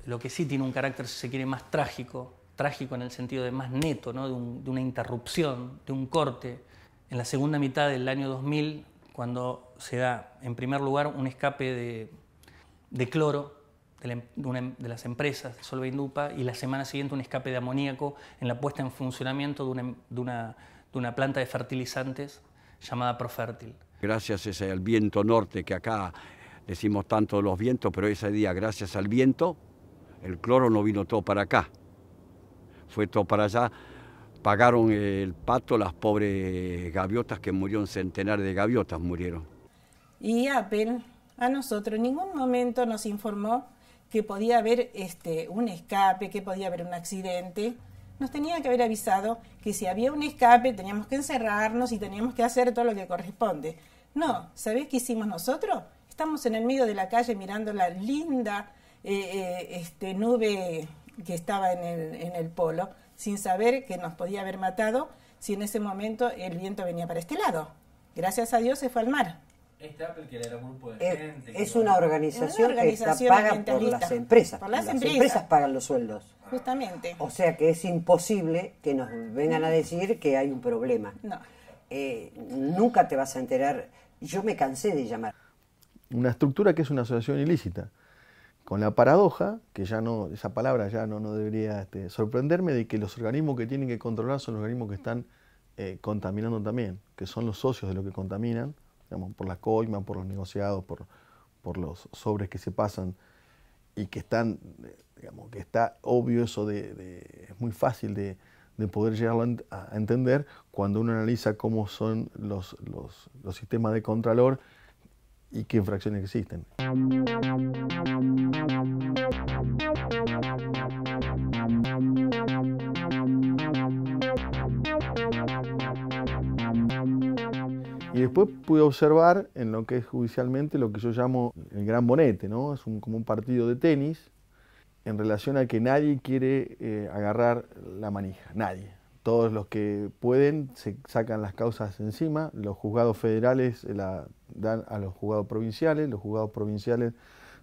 A: Lo que sí tiene un carácter, si se quiere, más trágico en el sentido de más neto, ¿no? de una interrupción, de un corte, en la segunda mitad del año 2000, cuando se da, en primer lugar, un escape de cloro de las empresas, de Solvay Indupa, y la semana siguiente un escape de amoníaco en la puesta en funcionamiento de de una planta de fertilizantes llamada Profértil.
L: Gracias a ese al viento norte, que acá decimos tanto de los vientos, pero ese día, gracias al viento, el cloro no vino todo para acá. Fue todo para allá. Pagaron el pato las pobres gaviotas, que murieron, centenares de gaviotas murieron.
S: Y Apple a nosotros en ningún momento nos informó que podía haber un escape, que podía haber un accidente. Nos tenía que haber avisado que si había un escape teníamos que encerrarnos y teníamos que hacer todo lo que corresponde. No, ¿sabés qué hicimos nosotros? Estamos en el medio de la calle mirando la linda nube que estaba en el polo, sin saber que nos podía haber matado si en ese momento el viento venía para este lado. Gracias a Dios se fue al mar.
D: Es una organización que está paga por las empresas.
S: Por las
D: empresas pagan los sueldos.
S: Justamente.
D: O sea que es imposible que nos vengan a decir que hay un problema.
S: No.
D: Nunca te vas a enterar. Yo me cansé de llamar.
G: Una estructura que es una asociación ilícita, con la paradoja, que ya no, esa palabra ya no debería sorprenderme, de que los organismos que tienen que controlar son los organismos que están contaminando también, que son los socios de los que contaminan, digamos, por la coima, por los negociados, por los sobres que se pasan, y que están, digamos, que está obvio eso es muy fácil de poder llegarlo a entender cuando uno analiza cómo son los sistemas de contralor y qué infracciones existen. Y después pude observar en lo que es judicialmente lo que yo llamo el gran bonete, ¿no? Es como un partido de tenis en relación a que nadie quiere agarrar la manija, nadie. Todos los que pueden se sacan las causas encima, los juzgados federales la dan a los juzgados provinciales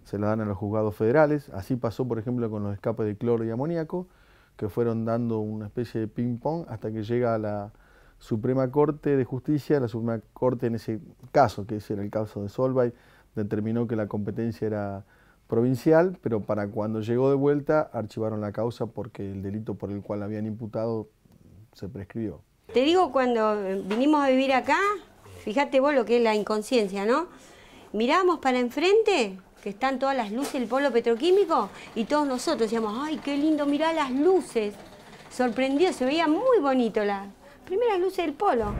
G: se la dan a los juzgados federales. Así pasó, por ejemplo, con los escapes de cloro y amoníaco, que fueron dando una especie de ping-pong hasta que llega a la Suprema Corte de Justicia. La Suprema Corte, en ese caso, que ese era el caso de Solvay, determinó que la competencia era provincial, pero para cuando llegó de vuelta archivaron la causa porque el delito por el cual la habían imputado se prescribió.
K: Te digo, cuando vinimos a vivir acá, fíjate vos lo que es la inconsciencia, ¿no? Mirábamos para enfrente, que están todas las luces del polo petroquímico, y todos nosotros decíamos, ¡ay, qué lindo, mirá las luces! Sorprendido, se veía muy bonito las primeras luces del polo.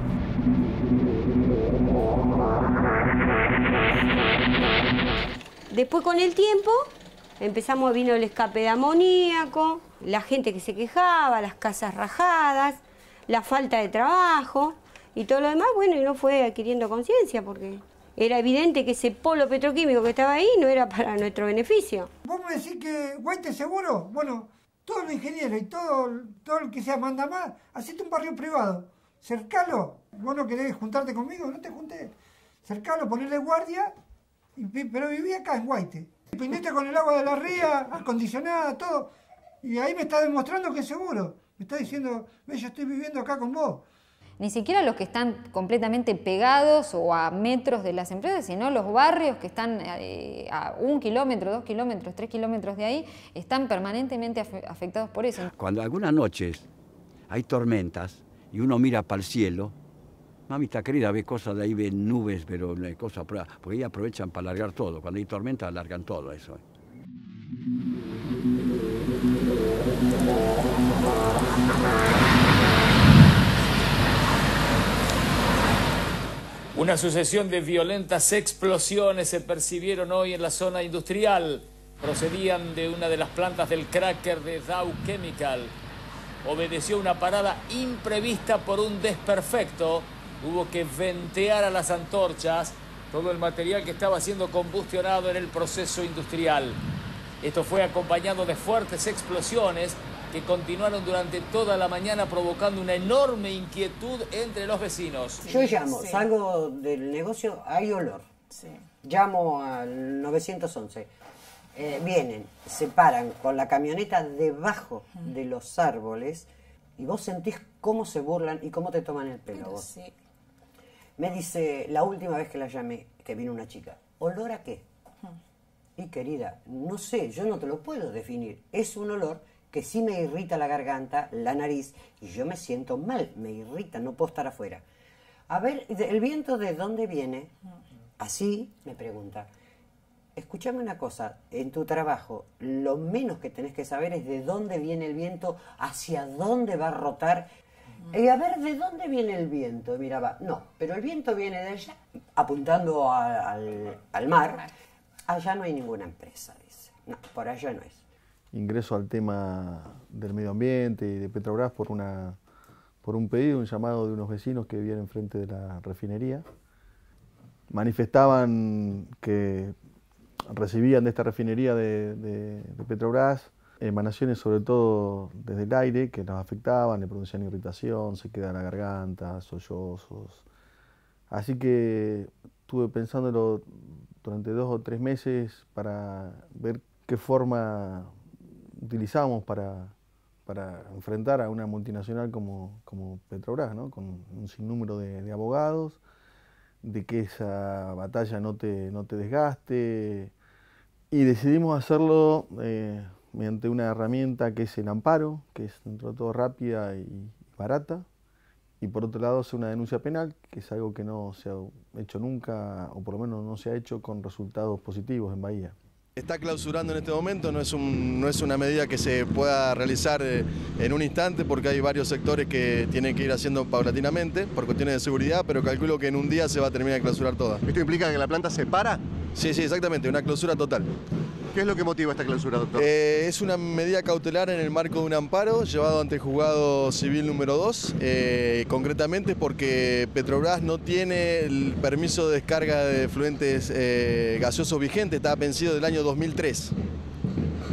K: Después, con el tiempo, vino el escape de amoníaco, la gente que se quejaba, las casas rajadas, la falta de trabajo y todo lo demás, bueno, y uno fue adquiriendo conciencia porque era evidente que ese polo petroquímico que estaba ahí no era para nuestro beneficio.
E: ¿Vos me decís que Guaite seguro? Bueno, todos los ingenieros y todo el que sea manda más, hacete un barrio privado, cercalo. Vos no querés juntarte conmigo, no te juntés. Cercalo, ponele guardia, pero viví acá en Guaite. Pinete con el agua de la ría, acondicionada, todo. Y ahí me está demostrando que es seguro. Me está diciendo, ve, yo estoy viviendo acá con vos.
P: Ni siquiera los que están completamente pegados o a metros de las empresas, sino los barrios que están a 1 kilómetro, 2 kilómetros, 3 kilómetros de ahí, están permanentemente afectados por eso.
L: Cuando algunas noches hay tormentas y uno mira para el cielo, mamita querida, ve cosas de ahí, ve nubes, pero cosas, porque ellos aprovechan para alargar todo. Cuando hay tormenta, alargan todo eso.
H: Una sucesión de violentas explosiones se percibieron hoy en la zona industrial. Procedían de una de las plantas del cracker de Dow Chemical. Obedeció una parada imprevista por un desperfecto. Hubo que ventear a las antorchas todo el material que estaba siendo combustionado en el proceso industrial. Esto fue acompañado de fuertes explosiones que continuaron durante toda la mañana, provocando una enorme inquietud entre los vecinos.
D: Yo llamo, salgo del negocio, hay olor. Llamo al 911. Vienen, se paran con la camioneta debajo de los árboles y vos sentís cómo se burlan y cómo te toman el pelo vos.
S: Sí.
D: Me dice, la última vez que la llamé, que vino una chica, ¿olor a qué? Y querida, no sé, yo no te lo puedo definir. Es un olor que sí me irrita la garganta, la nariz, y yo me siento mal, me irrita, no puedo estar afuera. A ver, ¿el viento de dónde viene? Así me pregunta. Escúchame una cosa, en tu trabajo, lo menos que tenés que saber es de dónde viene el viento, hacia dónde va a rotar. Y a ver, ¿de dónde viene el viento? Mira, va, no, pero el viento viene de allá, apuntando al mar. Allá no hay ninguna empresa, dice. No, por allá no es.
G: Ingreso al tema del medio ambiente y de Petrobras por un pedido, un llamado de unos vecinos que vivían enfrente de la refinería. Manifestaban que recibían de esta refinería de Petrobras emanaciones sobre todo desde el aire que nos afectaban, le producían irritación, sequedad en la garganta, sollozos. Así que estuve pensándolo durante 2 o 3 meses para ver qué forma utilizábamos para enfrentar a una multinacional como Petrobras, ¿no? Con un sinnúmero de abogados, de que esa batalla no te desgaste, y decidimos hacerlo mediante una herramienta que es el amparo, que es dentro de todo rápida y barata, y por otro lado hacer una denuncia penal, que es algo que no se ha hecho nunca, o por lo menos no se ha hecho con resultados positivos en Bahía.
B: Está clausurando en este momento, no es una medida que se pueda realizar en un instante porque hay varios sectores que tienen que ir haciendo paulatinamente por cuestiones de seguridad, pero calculo que en un día se va a terminar de clausurar toda.
I: ¿Esto implica que la planta se para?
B: Sí, exactamente, una clausura total.
I: ¿Qué es lo que motiva esta clausura, doctor?
B: Es una medida cautelar en el marco de un amparo llevado ante el juzgado civil número 2, concretamente porque Petrobras no tiene el permiso de descarga de efluentes gaseosos vigente, está vencido del año 2003.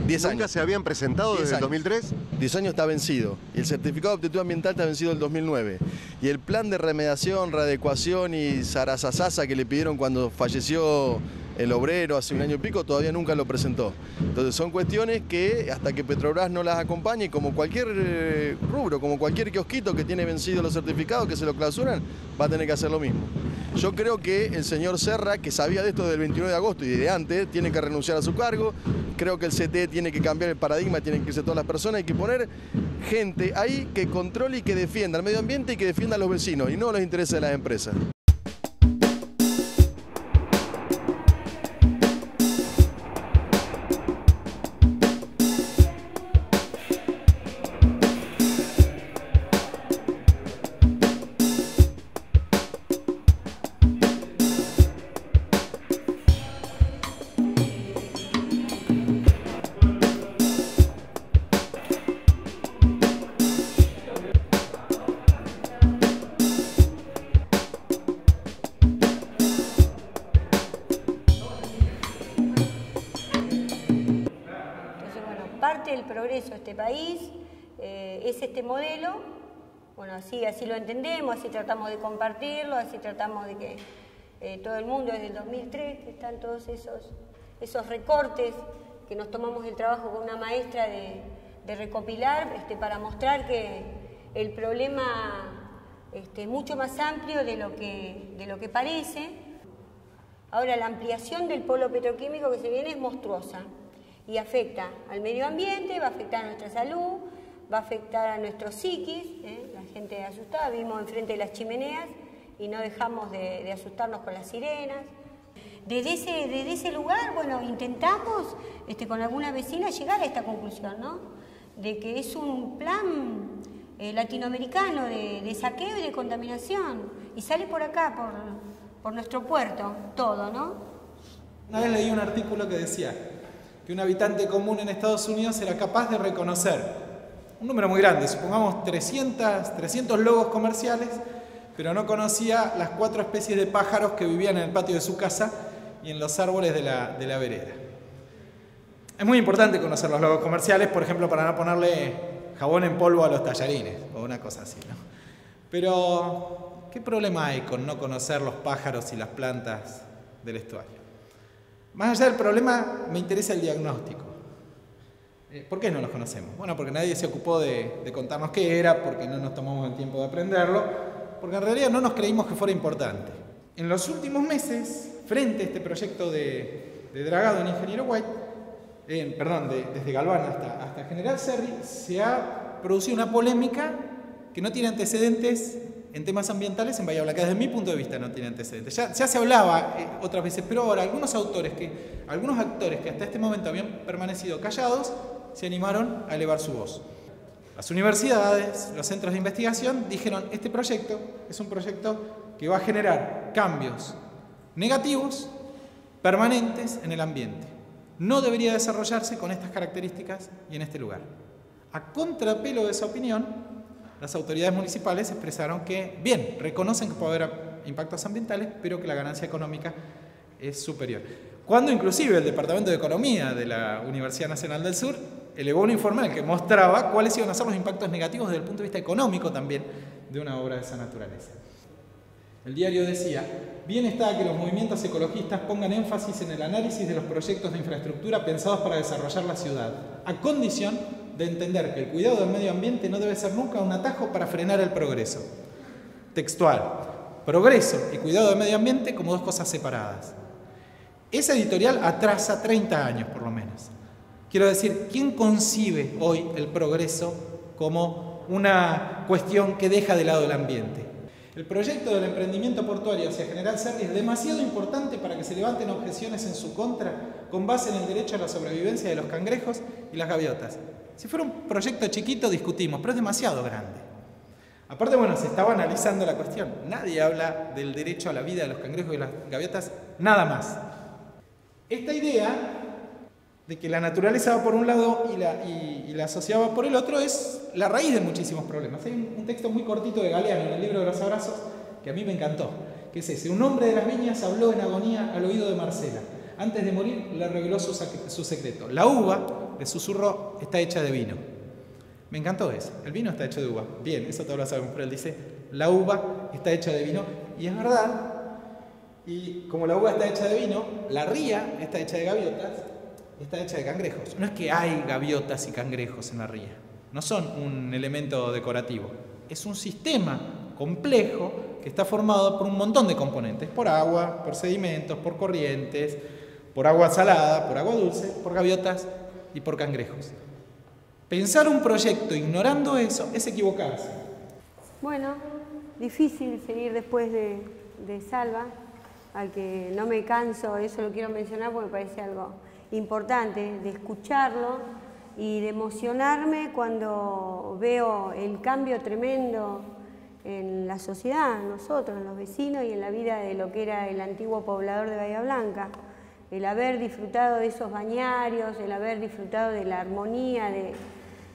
B: 10 años.
I: ¿Nunca se habían presentado desde el 2003?
B: 10 años está vencido. Y el certificado de aptitud ambiental está vencido el 2009. Y el plan de remediación, readecuación y zarazazasa que le pidieron cuando falleció el obrero hace 1 año y pico, todavía nunca lo presentó. Entonces son cuestiones que hasta que Petrobras no las acompañe, como cualquier rubro, como cualquier kiosquito que tiene vencido los certificados, que se lo clausuran, va a tener que hacer lo mismo. Yo creo que el señor Serra, que sabía de esto desde el 29 de agosto y desde antes, tiene que renunciar a su cargo. Creo que el CTE tiene que cambiar el paradigma, tienen que irse todas las personas, hay que poner gente ahí que controle y que defienda el medio ambiente y que defienda a los vecinos y no los intereses de las empresas.
K: El progreso de este país es este modelo. Bueno, así lo entendemos, así tratamos de compartirlo, así tratamos de que todo el mundo, desde el 2003, que están todos esos recortes que nos tomamos el trabajo con una maestra de recopilar para mostrar que el problema es mucho más amplio de lo que parece. Ahora, la ampliación del polo petroquímico que se viene es monstruosa. Y afecta al medio ambiente, va a afectar a nuestra salud, va a afectar a nuestro psiquis, la gente asustada, vivimos enfrente de las chimeneas y no dejamos de asustarnos con las sirenas. Desde ese lugar, bueno, intentamos con alguna vecina llegar a esta conclusión, ¿no? De que es un plan latinoamericano de saqueo y de contaminación, y sale por acá, por nuestro puerto, todo, ¿no?
T: Una vez leí un artículo que decía que un habitante común en Estados Unidos era capaz de reconocer un número muy grande, supongamos 300 logos comerciales, pero no conocía las 4 especies de pájaros que vivían en el patio de su casa y en los árboles de la vereda. Es muy importante conocer los logos comerciales, por ejemplo, para no ponerle jabón en polvo a los tallarines o una cosa así, ¿no? Pero, ¿qué problema hay con no conocer los pájaros y las plantas del estuario? Más allá del problema, me interesa el diagnóstico. ¿Por qué no los conocemos? Bueno, porque nadie se ocupó de contarnos qué era, porque no nos tomamos el tiempo de aprenderlo, porque en realidad no nos creímos que fuera importante. En los últimos meses, frente a este proyecto de dragado en Ingeniero White, desde Galván hasta General Serri, se ha producido una polémica que no tiene antecedentes en temas ambientales en Bahía Blanca. Desde mi punto de vista no tiene antecedentes. Ya se hablaba otras veces, pero ahora algunos actores que hasta este momento habían permanecido callados se animaron a elevar su voz. Las universidades, los centros de investigación dijeron: este proyecto es un proyecto que va a generar cambios negativos permanentes en el ambiente. No debería desarrollarse con estas características y en este lugar. A contrapelo de esa opinión, las autoridades municipales expresaron que, bien, reconocen que puede haber impactos ambientales, pero que la ganancia económica es superior. Cuando inclusive el Departamento de Economía de la Universidad Nacional del Sur elevó un informe en el que mostraba cuáles iban a ser los impactos negativos desde el punto de vista económico también de una obra de esa naturaleza. El diario decía: bien está que los movimientos ecologistas pongan énfasis en el análisis de los proyectos de infraestructura pensados para desarrollar la ciudad, a condición de entender que el cuidado del medio ambiente no debe ser nunca un atajo para frenar el progreso. Textual: progreso y cuidado del medio ambiente como dos cosas separadas. Esa editorial atrasa 30 años por lo menos. Quiero decir, ¿quién concibe hoy el progreso como una cuestión que deja de lado el ambiente? El proyecto del emprendimiento portuario hacia General Serri es demasiado importante para que se levanten objeciones en su contra con base en el derecho a la sobrevivencia de los cangrejos y las gaviotas. Si fuera un proyecto chiquito discutimos, pero es demasiado grande. Aparte, bueno, se estaba analizando la cuestión. Nadie habla del derecho a la vida de los cangrejos y las gaviotas, nada más. Esta idea de que la naturaleza va por un lado y la sociedad va por el otro es la raíz de muchísimos problemas. Hay un texto muy cortito de Galeano en el libro de los abrazos que a mí me encantó, que es ese: un hombre de las viñas habló en agonía al oído de Marcela. Antes de morir le reveló su secreto. La uva, le susurró, está hecha de vino. Me encantó eso. El vino está hecho de uva. Bien, eso todos lo sabemos, pero él dice: la uva está hecha de vino. Y es verdad. Y como la uva está hecha de vino, la ría está hecha de gaviotas, está hecha de cangrejos. No es que hay gaviotas y cangrejos en la ría. No son un elemento decorativo. Es un sistema complejo que está formado por un montón de componentes. Por agua, por sedimentos, por corrientes, por agua salada, por agua dulce, por gaviotas y por cangrejos. Pensar un proyecto ignorando eso es equivocarse.
K: Bueno, difícil seguir después de Salva, al que no me canso, eso lo quiero mencionar porque me parece algo importante, de escucharlo y de emocionarme cuando veo el cambio tremendo en la sociedad, en nosotros, en los vecinos y en la vida de lo que era el antiguo poblador de Bahía Blanca. El haber disfrutado de esos bañarios, el haber disfrutado de la armonía,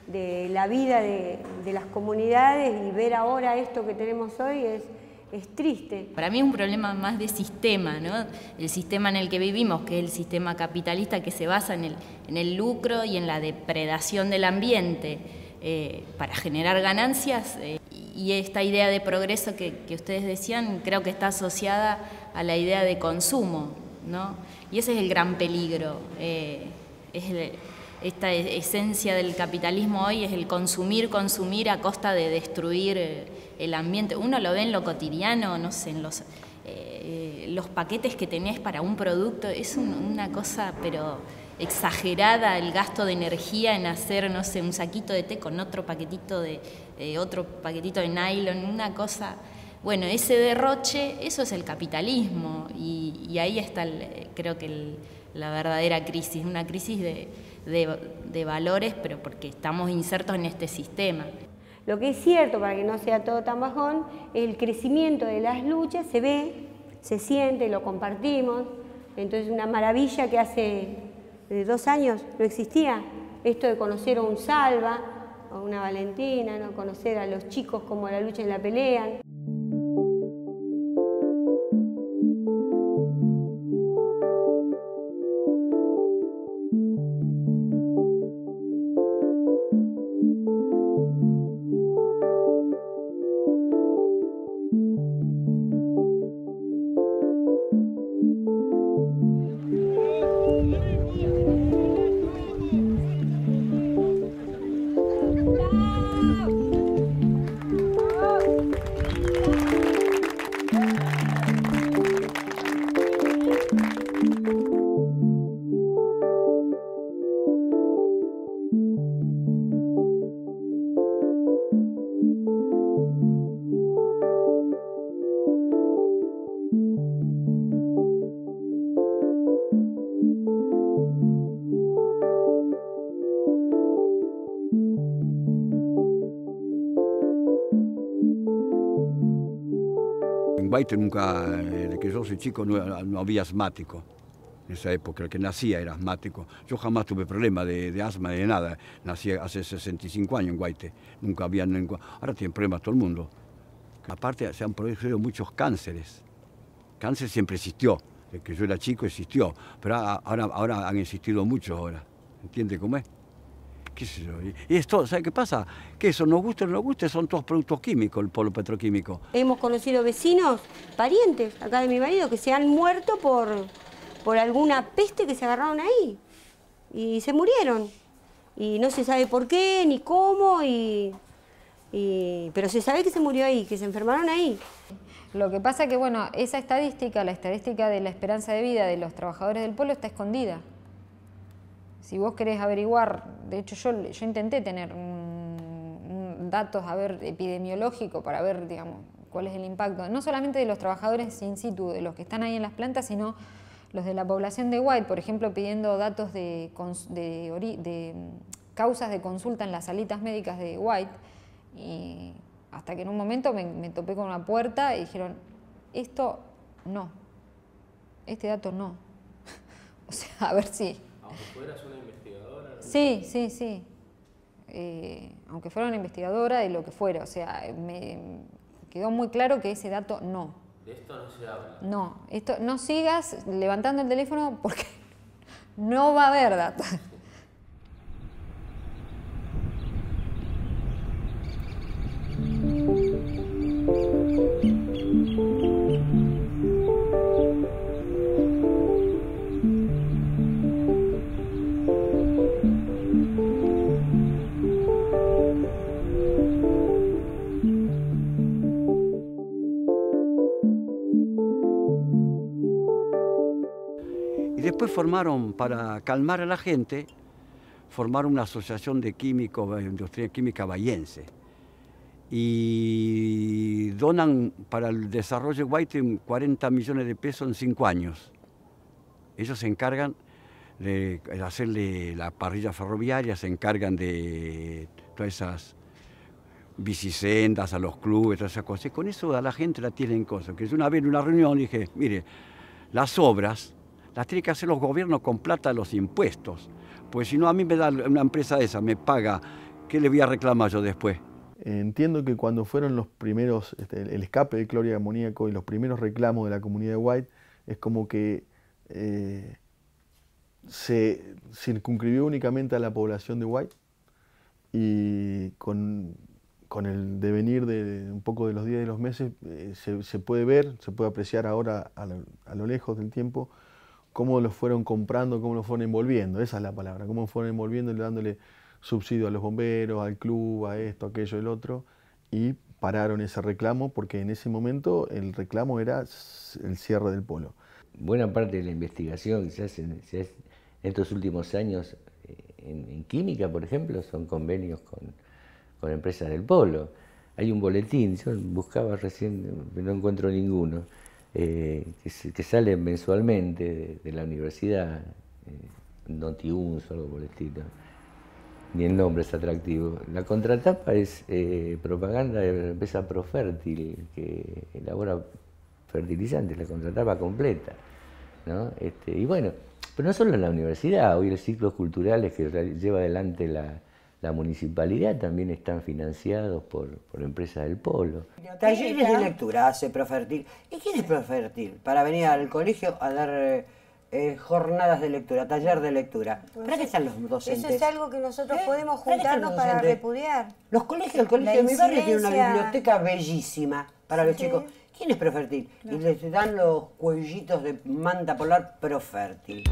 K: de la vida de las comunidades, y ver ahora esto que tenemos hoy es triste.
J: Para mí es un problema más de sistema, ¿no? El sistema en el que vivimos, que es el sistema capitalista que se basa en el lucro y en la depredación del ambiente para generar ganancias. Y esta idea de progreso que ustedes decían, creo que está asociada a la idea de consumo, ¿no? Y ese es el gran peligro. Esta esencia del capitalismo hoy es el consumir a costa de destruir el ambiente. Uno lo ve en lo cotidiano, no sé, en los paquetes que tenés para un producto, es una cosa pero exagerada, el gasto de energía en hacer, no sé, un saquito de té con otro paquetito de nylon, una cosa. Bueno, ese derroche, eso es el capitalismo, y ahí está, creo que la verdadera crisis, una crisis de valores, pero porque estamos insertos en este sistema.
K: Lo que es cierto, para que no sea todo tan bajón, el crecimiento de las luchas se ve, se siente, lo compartimos. Entonces, una maravilla que hace 2 años no existía, esto de conocer a un Salva, a una Valentina, ¿no? Conocer a los chicos como la luchan y la pelean.
L: Guaite nunca, desde que yo soy chico, no había asmático. En esa época, el que nacía era asmático. Yo jamás tuve problema de asma, de nada. Nací hace 65 años en Guaite. Nunca había... Ahora tienen problemas todo el mundo. Aparte, se han producido muchos cánceres. Cáncer siempre existió. Desde que yo era chico existió. Pero ahora han existido muchos ahora. ¿Entiende cómo es? ¿Qué sé yo? Y esto, ¿sabe qué pasa? Que eso, nos guste o no nos guste, son todos productos químicos, el polo petroquímico.
K: Hemos conocido vecinos, parientes, acá de mi marido, que se han muerto por alguna peste que se agarraron ahí. Y se murieron. Y no se sabe por qué, ni cómo, pero se sabe que se murió ahí, que se enfermaron ahí.
P: Lo que pasa que, bueno, esa estadística, la estadística de la esperanza de vida de los trabajadores del polo está escondida. Si vos querés averiguar, de hecho yo intenté tener datos epidemiológicos para ver, digamos, cuál es el impacto, no solamente de los trabajadores in situ, de los que están ahí en las plantas, sino los de la población de White, por ejemplo, pidiendo datos de causas de consulta en las salitas médicas de White, y hasta que en un momento me topé con una puerta y dijeron, esto no, este dato no. O sea, a ver si...
F: Aunque fueras una investigadora.
P: Sí. Aunque fuera una investigadora y lo que fuera, o sea, me quedó muy claro que ese dato no.
F: De esto no se habla.
P: No, esto no sigas levantando el teléfono porque no va a haber datos.
L: Después formaron, para calmar a la gente, formaron una asociación de químicos, industria química bahiense. Y donan para el desarrollo de Guaite 40 millones de pesos en 5 años. Ellos se encargan de hacerle la parrilla ferroviaria, se encargan de todas esas bicisendas a los clubes, todas esas cosas. Y con eso a la gente la tienen cosas. Que yo una vez en una reunión dije, mire, las obras las tienen que hacer los gobiernos con plata de los impuestos. Pues si no, a mí me da una empresa esa, me paga, ¿qué le voy a reclamar yo después?
G: Entiendo que cuando fueron los primeros, el escape de cloro y amoníaco y los primeros reclamos de la comunidad de White, es como que se circunscribió únicamente a la población de White, y con el devenir de un poco de los días y los meses se puede ver, se puede apreciar ahora a lo lejos del tiempo cómo los fueron comprando, cómo los fueron envolviendo, esa es la palabra, cómo fueron envolviendo y dándole subsidio a los bomberos, al club, a esto, aquello, el otro, y pararon ese reclamo porque en ese momento el reclamo era el cierre del polo.
C: Buena parte de la investigación que se hace en estos últimos años en química, por ejemplo, son convenios con empresas del polo. Hay un boletín, yo buscaba recién, no encuentro ninguno, que sale mensualmente de la universidad, Notiuns o algo por el estilo. Ni el nombre es atractivo. La contratapa es propaganda de la empresa Profértil, que elabora fertilizantes, la contratapa completa, ¿no? Y bueno, pero no solo en la universidad, hoy los ciclos culturales que lleva adelante la municipalidad también están financiados por empresas del polo.
D: Talleres de lectura hace Profértil. ¿Y quién es Profértil? Para venir al colegio a dar jornadas de lectura, taller de lectura. ¿Para qué están los docentes?
K: Eso es algo que nosotros podemos juntarnos para repudiar.
D: Los colegios, el colegio de mi barrio tiene una biblioteca bellísima para los chicos. ¿Quién es Profértil? Y les dan los cuellitos de manta polar Profértil.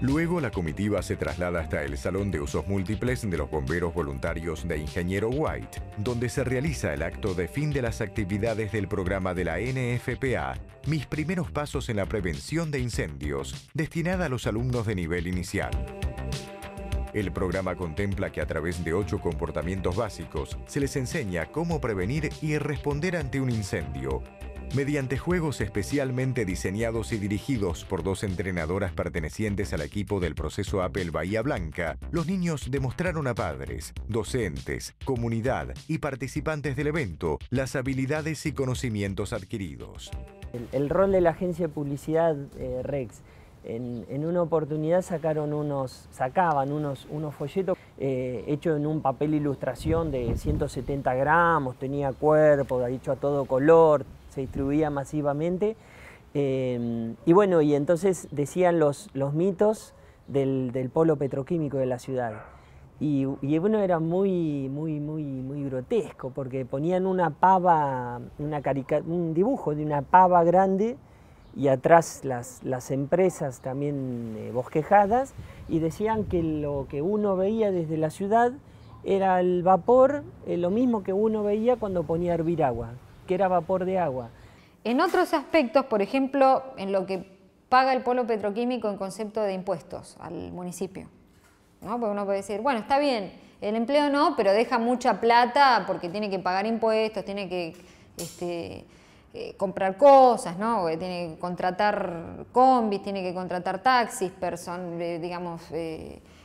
M: Luego la comitiva se traslada hasta el Salón de Usos Múltiples de los Bomberos Voluntarios de Ingeniero White, donde se realiza el acto de fin de las actividades del programa de la NFPA, Mis primeros pasos en la prevención de incendios, destinada a los alumnos de nivel inicial. El programa contempla que a través de 8 comportamientos básicos se les enseña cómo prevenir y responder ante un incendio, Mediante juegos especialmente diseñados y dirigidos por 2 entrenadoras pertenecientes al equipo del proceso Apple Bahía Blanca, los niños demostraron a padres, docentes, comunidad y participantes del evento las habilidades y conocimientos adquiridos.
W: El rol de la agencia de publicidad Rex, en una oportunidad sacaban unos folletos hechos en un papel ilustración de 170 gramos, tenía cuerpo, hecho a todo color, se distribuía masivamente. Y bueno, y entonces decían los mitos del polo petroquímico de la ciudad. Y bueno, era muy grotesco, porque ponían una pava, un dibujo de una pava grande, y atrás las empresas también bosquejadas, y decían que lo que uno veía desde la ciudad era el vapor, lo mismo que uno veía cuando ponía a hervir agua, que era vapor de agua.
P: En otros aspectos, por ejemplo, en lo que paga el polo petroquímico en concepto de impuestos al municipio, ¿no? Porque uno puede decir, bueno, está bien, el empleo no, pero deja mucha plata porque tiene que pagar impuestos, tiene que comprar cosas, ¿no? Tiene que contratar combis, tiene que contratar taxis, digamos...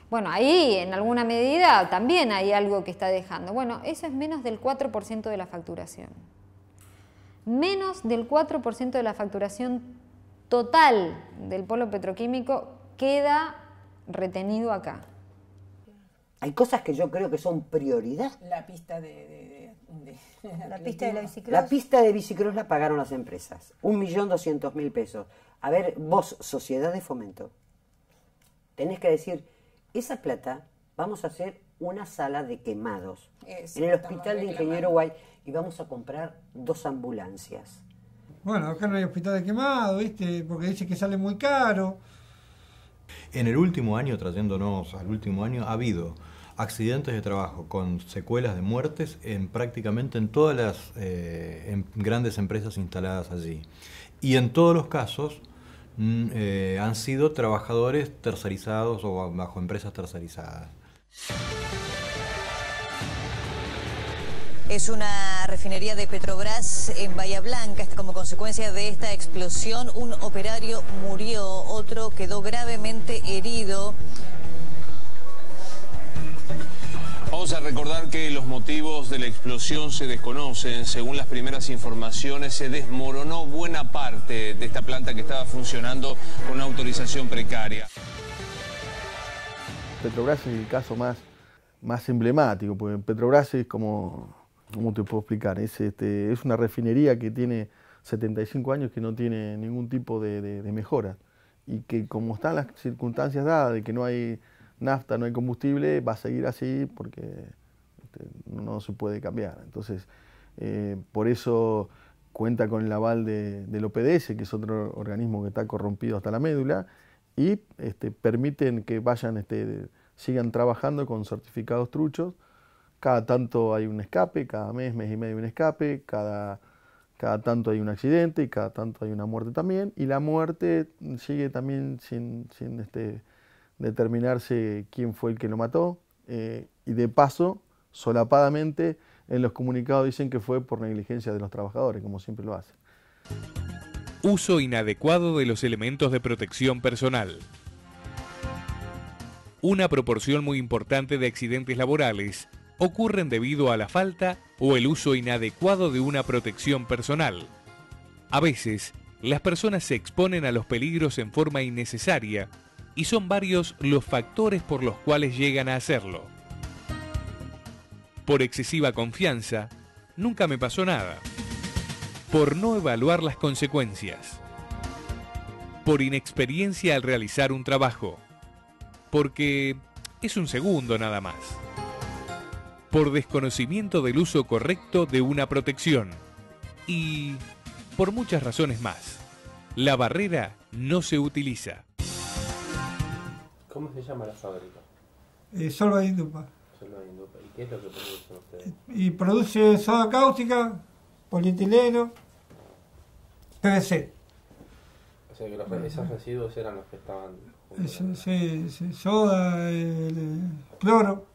P: Bueno, ahí en alguna medida también hay algo que está dejando. Bueno, eso es menos del 4% de la facturación. Menos del 4% de la facturación total del polo petroquímico queda retenido acá.
D: Hay cosas que yo creo que son prioridad.
S: La pista
K: la pista de la bicicross.
D: La pista de bicicross la pagaron las empresas. 1.200.000 pesos. A ver, vos, Sociedad de Fomento, tenés que decir, esa plata vamos a hacer una sala de quemados en el hospital de Ingeniero Guay y vamos a comprar 2 ambulancias.
E: Bueno, acá no hay hospital de quemado, ¿viste? Porque dice que sale muy caro.
N: En el último año, trayéndonos al último año, ha habido accidentes de trabajo con secuelas de muertes prácticamente en todas las grandes empresas instaladas allí. Y en todos los casos han sido trabajadores tercerizados o bajo empresas tercerizadas.
O: Es una refinería de Petrobras en Bahía Blanca. Como consecuencia de esta explosión, un operario murió, otro quedó gravemente herido.
Q: Vamos a recordar que los motivos de la explosión se desconocen. Según las primeras informaciones, se desmoronó buena parte de esta planta que estaba funcionando con una autorización precaria.
G: Petrobras es el caso más emblemático, porque Petrobras es como... ¿Cómo te puedo explicar? Es una refinería que tiene 75 años que no tiene ningún tipo de mejora y que como están las circunstancias dadas de que no hay nafta, no hay combustible, va a seguir así porque no se puede cambiar. Entonces, por eso cuenta con el aval del OPDS, que es otro organismo que está corrompido hasta la médula, y permiten que sigan trabajando con certificados truchos. Cada tanto hay un escape, cada mes y medio un escape, cada tanto hay un accidente y cada tanto hay una muerte también. Y la muerte sigue también sin determinarse quién fue el que lo mató. Y de paso, solapadamente, en los comunicados dicen que fue por negligencia de los trabajadores, como siempre lo hacen.
V: Uso inadecuado de los elementos de protección personal. Una proporción muy importante de accidentes laborales ocurren debido a la falta o el uso inadecuado de una protección personal. A veces, las personas se exponen a los peligros en forma innecesaria y son varios los factores por los cuales llegan a hacerlo. Por excesiva confianza, nunca me pasó nada. Por no evaluar las consecuencias. Por inexperiencia al realizar un trabajo. Porque es un segundo nada más. Por desconocimiento del uso correcto de una protección. Y por muchas razones más. La barrera no se utiliza.
F: ¿Cómo se llama la fábrica?
E: Solva de Indupa.
F: Solva de Indupa. ¿Y qué es lo que producen ustedes?
E: Y produce soda cáustica, polietileno, PVC.
F: O sea que esos residuos eran los que estaban...
E: Sí, soda, cloro.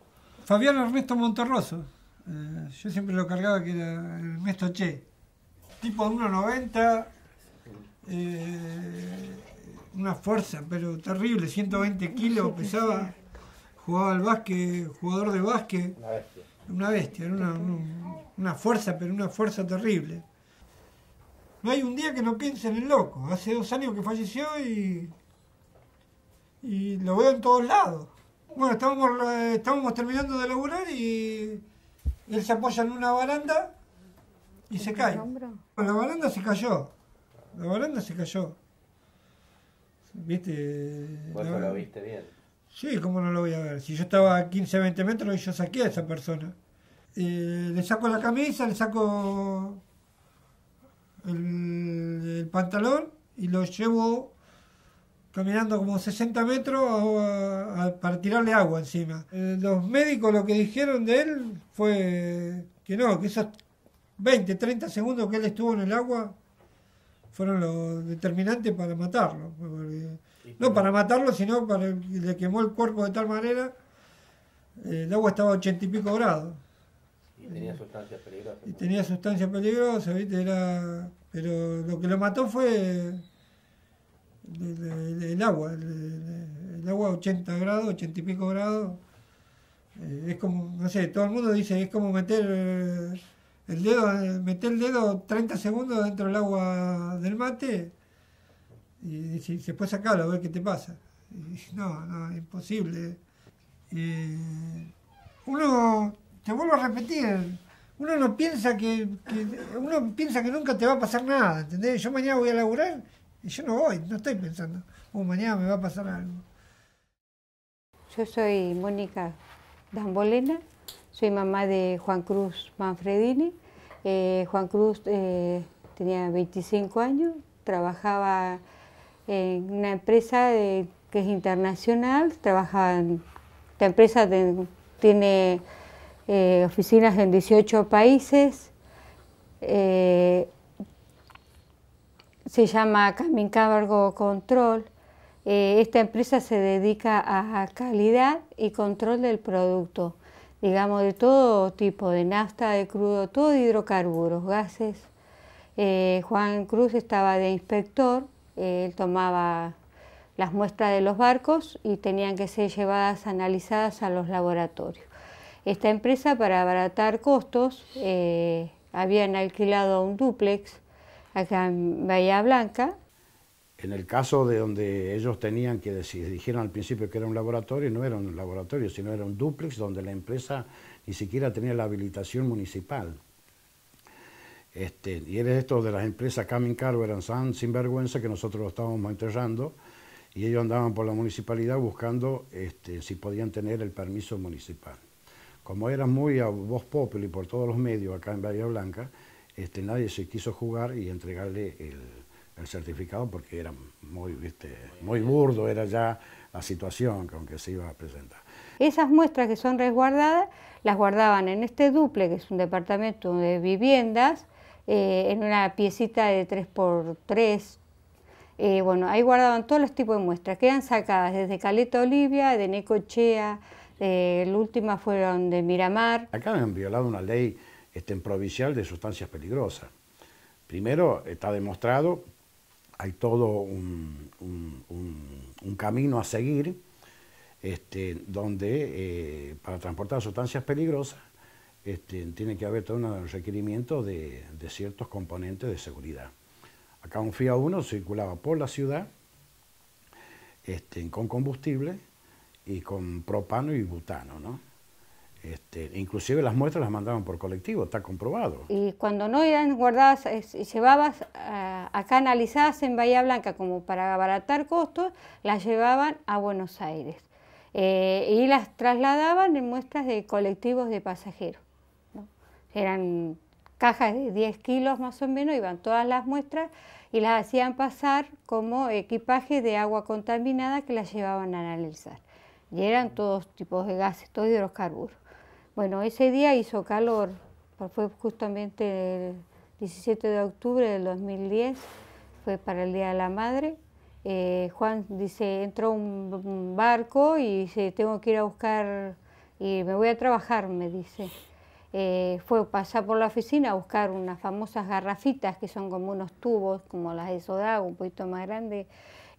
E: Fabián Ernesto Monterroso. Yo siempre lo cargaba que era Ernesto Che. tipo de 1,90, una fuerza, pero terrible, 120 kilos pesaba, jugaba al básquet, jugador de básquet. Una bestia, era una fuerza, pero una fuerza terrible. No hay un día que no piense en el loco. Hace 2 años que falleció y lo veo en todos lados. Bueno, estábamos terminando de laburar y él se apoya en una baranda y se cae. La baranda se cayó. La baranda se cayó. ¿Viste?
C: ¿Vos no lo viste bien?
E: Sí, ¿cómo no lo voy a ver? Si yo estaba a 15, 20 metros y yo saqué a esa persona. Le saco la camisa, le saco el pantalón y lo llevo caminando como 60 metros para tirarle agua encima. Los médicos lo que dijeron de él fue que no, que esos 20, 30 segundos que él estuvo en el agua fueron los determinantes para matarlo. No para matarlo, sino para le quemó el cuerpo de tal manera, el agua estaba a 80 y pico grados.
C: Y tenía sustancias peligrosas.
E: Y tenía sustancias peligrosas, ¿viste? Pero lo que lo mató fue el agua. El agua a 80 grados, 80 y pico grados. Es como, no sé, todo el mundo dice, es como meter el dedo 30 segundos dentro del agua del mate y si después sacarlo a ver qué te pasa. Y no, imposible. Uno, te vuelvo a repetir, uno no piensa uno piensa que nunca te va a pasar nada, ¿entendés? Yo mañana voy a laburar y yo no estoy pensando, mañana me va a pasar algo.
K: Yo soy Mónica Dambolena, soy mamá de Juan Cruz Manfredini. Juan Cruz tenía 25 años, trabajaba en una empresa que es internacional, esta empresa tiene oficinas en 18 países, se llama Camin Cargo Control. Esta empresa se dedica a calidad y control del producto, digamos de todo tipo, de nafta, de crudo, todo de hidrocarburos, gases. Juan Cruz estaba de inspector, él tomaba las muestras de los barcos y tenían que ser llevadas, analizadas a los laboratorios. Esta empresa, para abaratar costos, habían alquilado un dúplex acá en Bahía Blanca.
A: En el caso de donde ellos tenían que decir, dijeron al principio que era un laboratorio, no era un laboratorio, sino era un dúplex donde la empresa ni siquiera tenía la habilitación municipal. Y era esto de las empresas Camin Cargo, eran tan sinvergüenza que nosotros lo estábamos enterrando y ellos andaban por la municipalidad buscando si podían tener el permiso municipal. Como era muy a voz populi por todos los medios acá en Bahía Blanca, nadie se quiso jugar y entregarle el certificado porque era muy burdo, era ya la situación con que se iba a presentar.
K: Esas muestras que son resguardadas, las guardaban en este duple, que es un departamento de viviendas, en una piecita de 3x3. Bueno, ahí guardaban todos los tipos de muestras, que eran sacadas desde Caleta Olivia, de Necochea, las últimas fueron de Miramar.
A: Acá han violado una ley provincial de sustancias peligrosas. Primero, está demostrado, hay todo un camino a seguir donde para transportar sustancias peligrosas tiene que haber todo un requerimiento de ciertos componentes de seguridad. Acá un FIA 1 circulaba por la ciudad con combustible y con propano y butano, ¿no? Inclusive las muestras las mandaban por colectivo, está comprobado.
K: Y cuando no eran guardadas, llevabas acá analizadas en Bahía Blanca como para abaratar costos, las llevaban a Buenos Aires y las trasladaban en muestras de colectivos de pasajeros, ¿no? Eran cajas de 10 kilos más o menos, iban todas las muestras y las hacían pasar como equipaje de agua contaminada que las llevaban a analizar. Y eran todos tipos de gases, todos hidrocarburos. Bueno, ese día hizo calor, fue justamente el 17 de octubre del 2010, fue para el Día de la Madre. Juan dice, entró un barco y dice, tengo que ir a buscar, y me voy a trabajar, me dice.
H: fue pasar por la oficina a buscar unas famosas garrafitas que son como unos tubos, como las de Sodago, un poquito más grandes.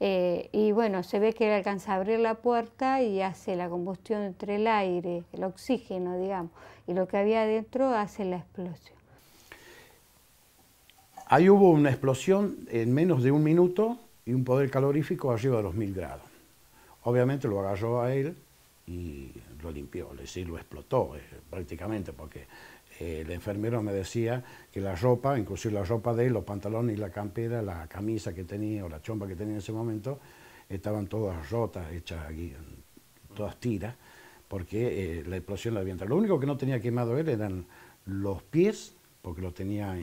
H: Y bueno, se ve que él alcanza a abrir la puerta y hace la combustión entre el aire, el oxígeno, digamos, y lo que había adentro hace la explosión.
A: Ahí hubo una explosión en menos de un minuto y un poder calorífico arriba de los 1000 grados. Obviamente lo agarró a él y lo limpió, es decir, lo explotó prácticamente, porque el enfermero me decía que la ropa, inclusive la ropa de él, los pantalones y la campera, la camisa que tenía o la chompa que tenía en ese momento, estaban todas rotas, hechas aquí, todas tiras, porque la explosión la había entrado. Lo único que no tenía quemado él eran los pies, porque los tenía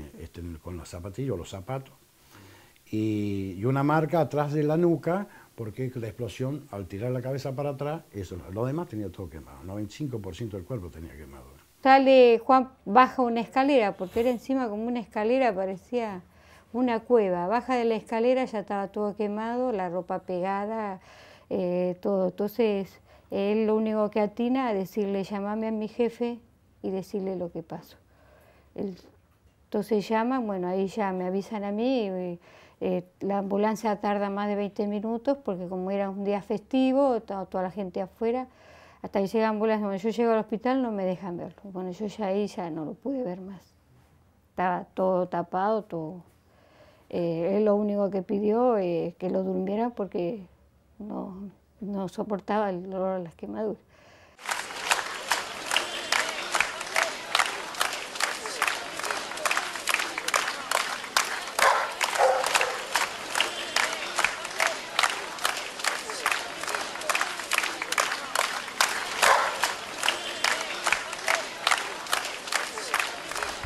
A: con las zapatillas o los zapatos, y una marca atrás de la nuca, porque la explosión, al tirar la cabeza para atrás, eso, lo demás tenía todo quemado, 95% del cuerpo tenía quemado.
H: Sale Juan, baja una escalera, porque era encima como una escalera, parecía una cueva. Baja de la escalera, ya estaba todo quemado, la ropa pegada, todo. Entonces, él lo único que atina a decirle, llamame a mi jefe y decirle lo que pasó. Entonces llaman, bueno, ahí ya me avisan a mí, la ambulancia tarda más de 20 minutos, porque como era un día festivo, estaba toda la gente afuera. Hasta que llega la ambulancia, cuando yo llego al hospital no me dejan verlo. Bueno, yo ya ahí ya no lo pude ver más. Estaba todo tapado, todo. Él lo único que pidió que lo durmiera porque no soportaba el dolor de las quemaduras.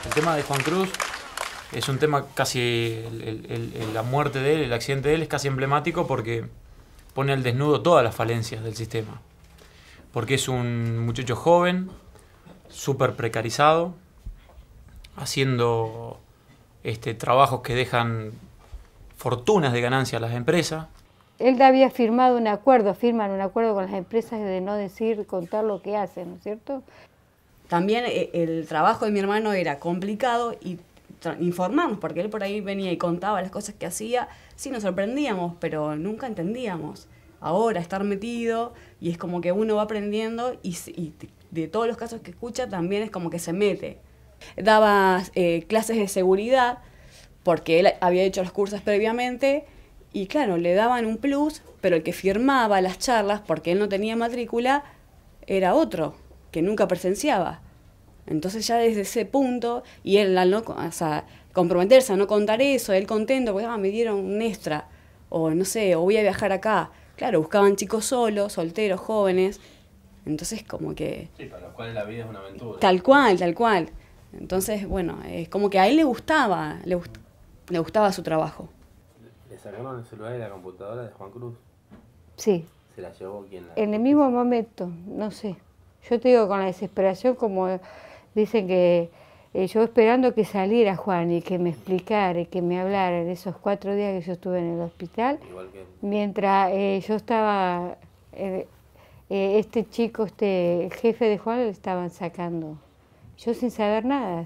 R: El tema de Juan Cruz es un tema casi, la muerte de él, el accidente de él es casi emblemático porque pone al desnudo todas las falencias del sistema. Porque es un muchacho joven, súper precarizado, haciendo trabajos que dejan fortunas de ganancia a las empresas.
H: Él había firmado un acuerdo, firman un acuerdo con las empresas de no decir, contar lo que hacen, ¿no es cierto?
U: También el trabajo de mi hermano era complicado y informarnos, porque él por ahí venía y contaba las cosas que hacía, sí nos sorprendíamos, pero nunca entendíamos. Ahora estar metido y es como que uno va aprendiendo y de todos los casos que escucha también es como que se mete. Daba clases de seguridad porque él había hecho los cursos previamente y claro, le daban un plus, pero el que firmaba las charlas, porque él no tenía matrícula, era otro, que nunca presenciaba. Entonces ya desde ese punto, y él al no, comprometerse a no contar eso, él contento, porque me dieron un extra, o no sé, o voy a viajar acá. Claro, buscaban chicos solos, solteros, jóvenes, entonces como que...
R: Sí, para los cuales la vida es una aventura.
U: Tal cual, tal cual. Entonces, bueno, es como que a él le gustaba su trabajo.
R: ¿Le sacaron el celular y la computadora de Juan Cruz?
H: Sí.
R: ¿Se la llevó quién?
H: En el mismo momento, no sé. Yo te digo con la desesperación, como dicen que yo esperando que saliera Juan y que me explicara y que me hablara en esos 4 días que yo estuve en el hospital, mientras yo estaba, este chico, el jefe de Juan, le estaban sacando, yo sin saber nada,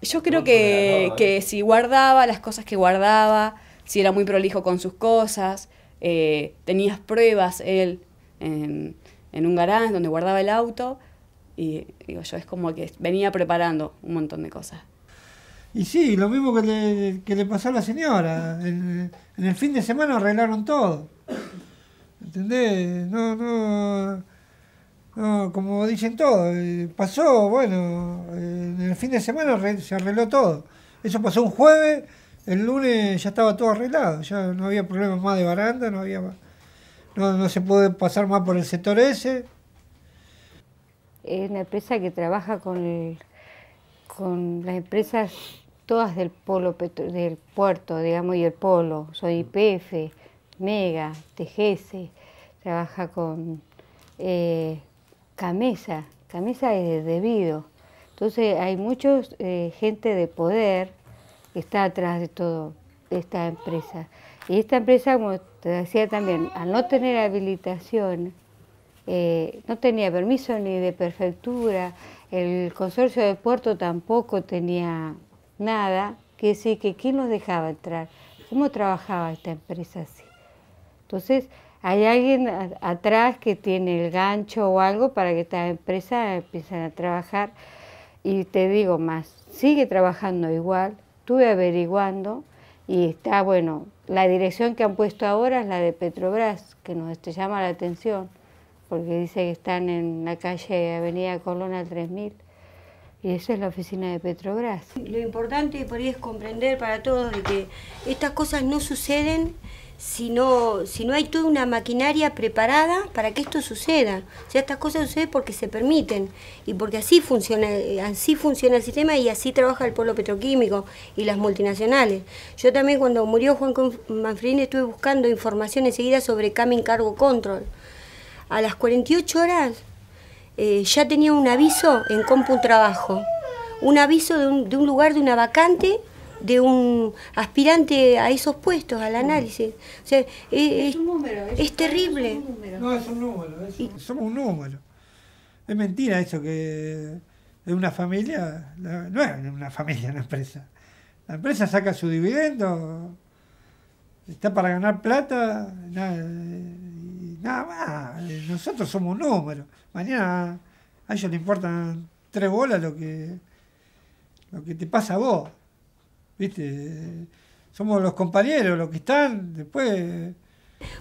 U: Yo creo que si guardaba las cosas que guardaba, si era muy prolijo con sus cosas, tenías pruebas él en un garage donde guardaba el auto y digo yo, es como que venía preparando un montón de cosas.
E: Y sí, lo mismo que le pasó a la señora, en el fin de semana arreglaron todo, ¿entendés? No, como dicen todos, pasó, bueno, en el fin de semana se arregló todo. Eso pasó un jueves, el lunes ya estaba todo arreglado, ya no había problemas más de baranda, no se puede pasar más por el sector ese.
H: Es una empresa que trabaja con las empresas todas del polo del puerto, digamos, y el polo. Soy YPF, Mega, TGS, trabaja con Camesa. Camesa es debido. Entonces hay mucha gente de poder que está atrás de todo esta empresa. Y esta empresa, como te decía también, al no tener habilitación, no tenía permiso ni de prefectura, el consorcio de puerto tampoco tenía nada, que decir que quién nos dejaba entrar, cómo trabajaba esta empresa así. Entonces hay alguien atrás que tiene el gancho o algo para que esta empresa empiece a trabajar, y te digo más, sigue trabajando igual, estuve averiguando y está, bueno, la dirección que han puesto ahora es la de Petrobras, que nos llama la atención, porque dice que están en la calle Avenida Colón al 3000, y esa es la oficina de Petrobras.
K: Lo importante por ahí es comprender para todos de que estas cosas no suceden si no hay toda una maquinaria preparada para que esto suceda. O sea, estas cosas suceden porque se permiten y porque así funciona el sistema y así trabaja el polo petroquímico y las multinacionales. Yo también, cuando murió Juan Manfredini, estuve buscando información enseguida sobre Camin Cargo Control. A las 48 horas ya tenía un aviso en CompuTrabajo, un aviso de un lugar, de una vacante, de un aspirante a esos puestos, al análisis. O sea, es un número, es terrible.
E: No, es un número, somos un número. Es mentira eso que es una familia, no es una familia, una empresa. La empresa saca su dividendo, está para ganar plata, nada más. Nosotros somos un número. Mañana a ellos les importan 3 bolas lo que te pasa a vos. ¿Viste? Somos los compañeros, los que están, después...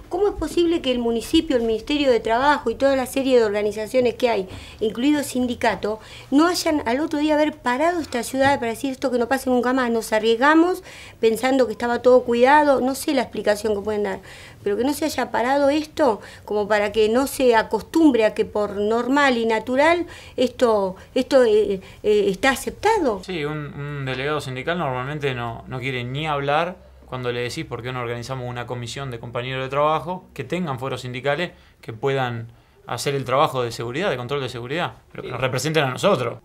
K: ¿Cómo es posible que el municipio, el Ministerio de Trabajo y toda la serie de organizaciones que hay, incluido sindicato, no hayan al otro día haber parado esta ciudad para decir esto que no pase nunca más? Nos arriesgamos pensando que estaba todo cuidado, no sé la explicación que pueden dar, pero que no se haya parado esto como para que no se acostumbre a que por normal y natural esto está aceptado.
R: Sí, un delegado sindical normalmente no quiere ni hablar cuando le decís por qué no organizamos una comisión de compañeros de trabajo que tengan foros sindicales que puedan hacer el trabajo de seguridad, de control de seguridad, pero que nos representen a nosotros.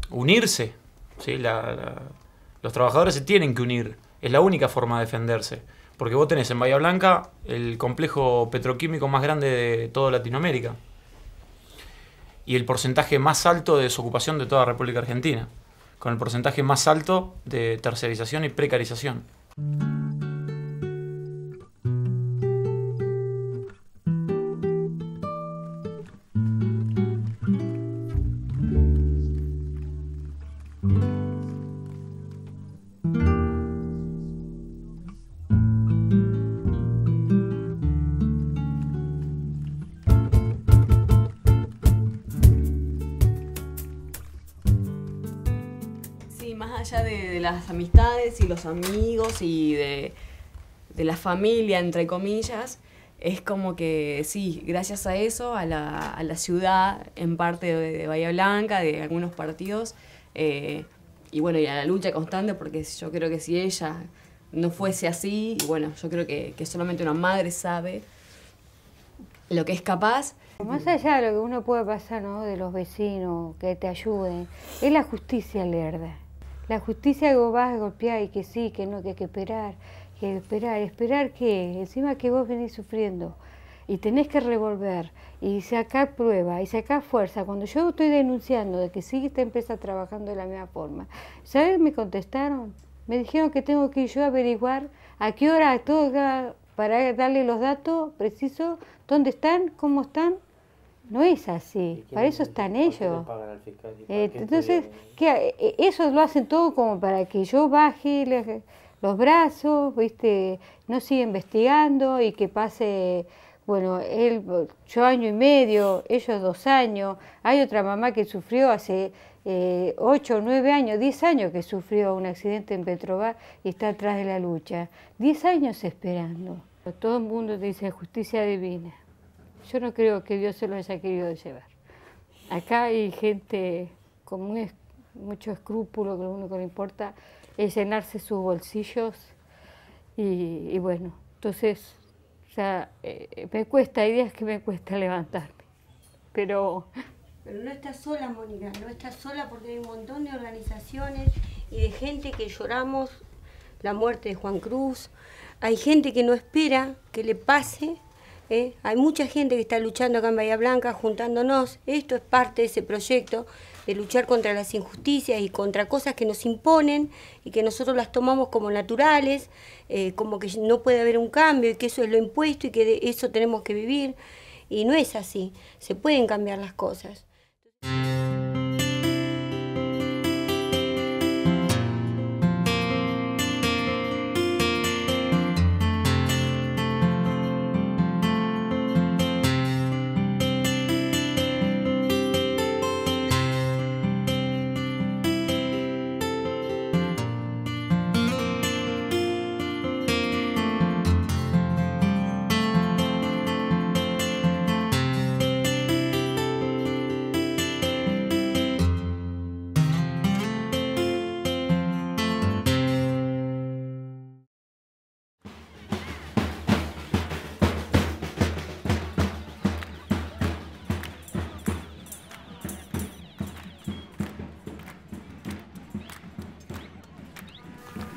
R: Unirse, ¿sí? Los trabajadores se tienen que unir, es la única forma de defenderse, porque vos tenés en Bahía Blanca el complejo petroquímico más grande de toda Latinoamérica y el porcentaje más alto de desocupación de toda la República Argentina, con el porcentaje más alto de tercerización y precarización.
U: De las amistades y los amigos y de la familia, entre comillas, es como que sí, gracias a eso, a la ciudad, en parte de Bahía Blanca, de algunos partidos, y bueno, y a la lucha constante, porque yo creo que si ella no fuese así, y bueno, yo creo que solamente una madre sabe lo que es capaz.
H: Más allá de lo que uno puede pasar, ¿no?, de los vecinos, que te ayuden, es la justicia lerda. La justicia que vos vas a golpear y que sí, que no, que hay que esperar, ¿esperar qué? Encima que vos venís sufriendo y tenés que revolver y sacar prueba y sacar fuerza. Cuando yo estoy denunciando de que sigue esta empresa trabajando de la misma forma, ¿sabes? Me contestaron, me dijeron que tengo que ir yo a averiguar a qué hora todo, para darle los datos precisos, dónde están, cómo están. No es así, para eso están ellos. Entonces, eso lo hacen todo como para que yo baje los brazos, ¿viste? No siga investigando y que pase, bueno, yo 1 año y medio, ellos 2 años. Hay otra mamá que sufrió hace 8, 9 años, 10 años que sufrió un accidente en Petrobras y está atrás de la lucha. 10 años esperando. Todo el mundo dice justicia divina. Yo no creo que Dios se lo haya querido llevar. Acá hay gente con mucho escrúpulo, que lo único que le importa es llenarse sus bolsillos y bueno, entonces, o sea, me cuesta, hay días que me cuesta levantarme, pero
K: no estás sola, Mónica, no estás sola porque hay un montón de organizaciones y de gente que lloramos la muerte de Juan Cruz, hay gente que no espera que le pase Hay mucha gente que está luchando acá en Bahía Blanca, juntándonos. Esto es parte de ese proyecto de luchar contra las injusticias y contra cosas que nos imponen y que nosotros las tomamos como naturales, como que no puede haber un cambio y que eso es lo impuesto y que de eso tenemos que vivir. Y no es así, se pueden cambiar las cosas.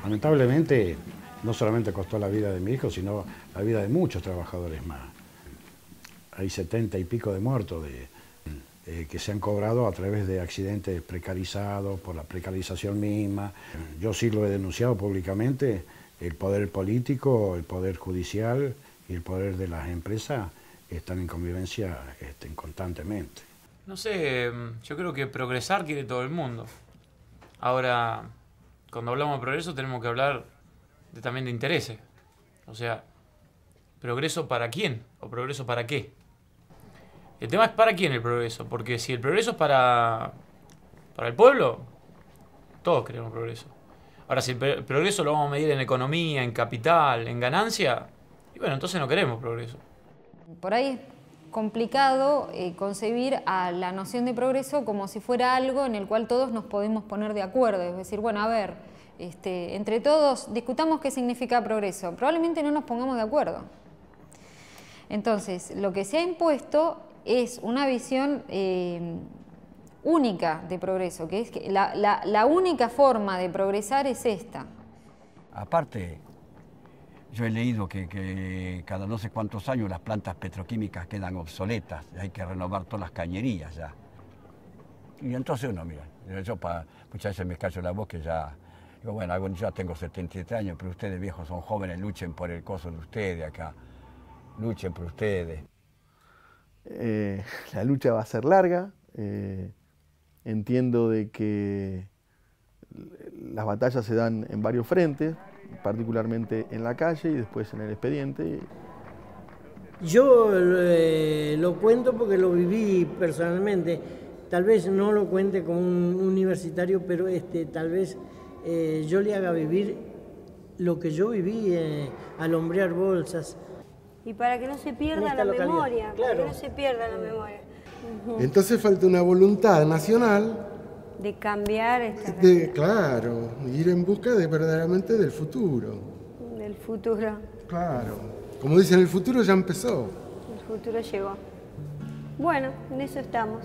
A: Lamentablemente, no solamente costó la vida de mi hijo, sino la vida de muchos trabajadores más. Hay 70 y pico de muertos que se han cobrado a través de accidentes precarizados, por la precarización misma. Yo sí lo he denunciado públicamente, el poder político, el poder judicial y el poder de las empresas están en convivencia constantemente.
R: No sé, yo creo que progresar quiere todo el mundo. Ahora, cuando hablamos de progreso tenemos que hablar también de intereses. O sea, ¿progreso para quién? ¿O progreso para qué? El tema es para quién el progreso. Porque si el progreso es para el pueblo, todos queremos progreso. Ahora, si el progreso lo vamos a medir en economía, en capital, en ganancia, y bueno, entonces no queremos progreso.
P: Por ahí es complicado concebir a la noción de progreso como si fuera algo en el cual todos nos podemos poner de acuerdo. Es decir, bueno, a ver, entre todos discutamos qué significa progreso. Probablemente no nos pongamos de acuerdo. Entonces, lo que se ha impuesto es una visión única de progreso, que es que la única forma de progresar es esta.
L: Aparte, yo he leído que cada no sé cuántos años las plantas petroquímicas quedan obsoletas, y hay que renovar todas las cañerías ya. Y entonces uno, mira, yo muchas veces me callo la voz que ya, digo, bueno, yo ya tengo 77 años, pero ustedes viejos son jóvenes, luchen por el coso de ustedes acá, luchen por ustedes.
G: La lucha va a ser larga, entiendo de que las batallas se dan en varios frentes, particularmente en la calle y después en el expediente.
B: Yo lo cuento porque lo viví personalmente, tal vez no lo cuente como un universitario, pero tal vez yo le haga vivir lo que yo viví al hombrear bolsas.
K: Y para que no se pierda la memoria, claro. Para que no se pierda la memoria.
I: Entonces falta una voluntad nacional
K: de cambiar
I: claro, ir en busca de verdaderamente del futuro.
K: Del futuro.
I: Claro. Como dicen, el futuro ya empezó.
K: El futuro llegó. Bueno, en eso estamos.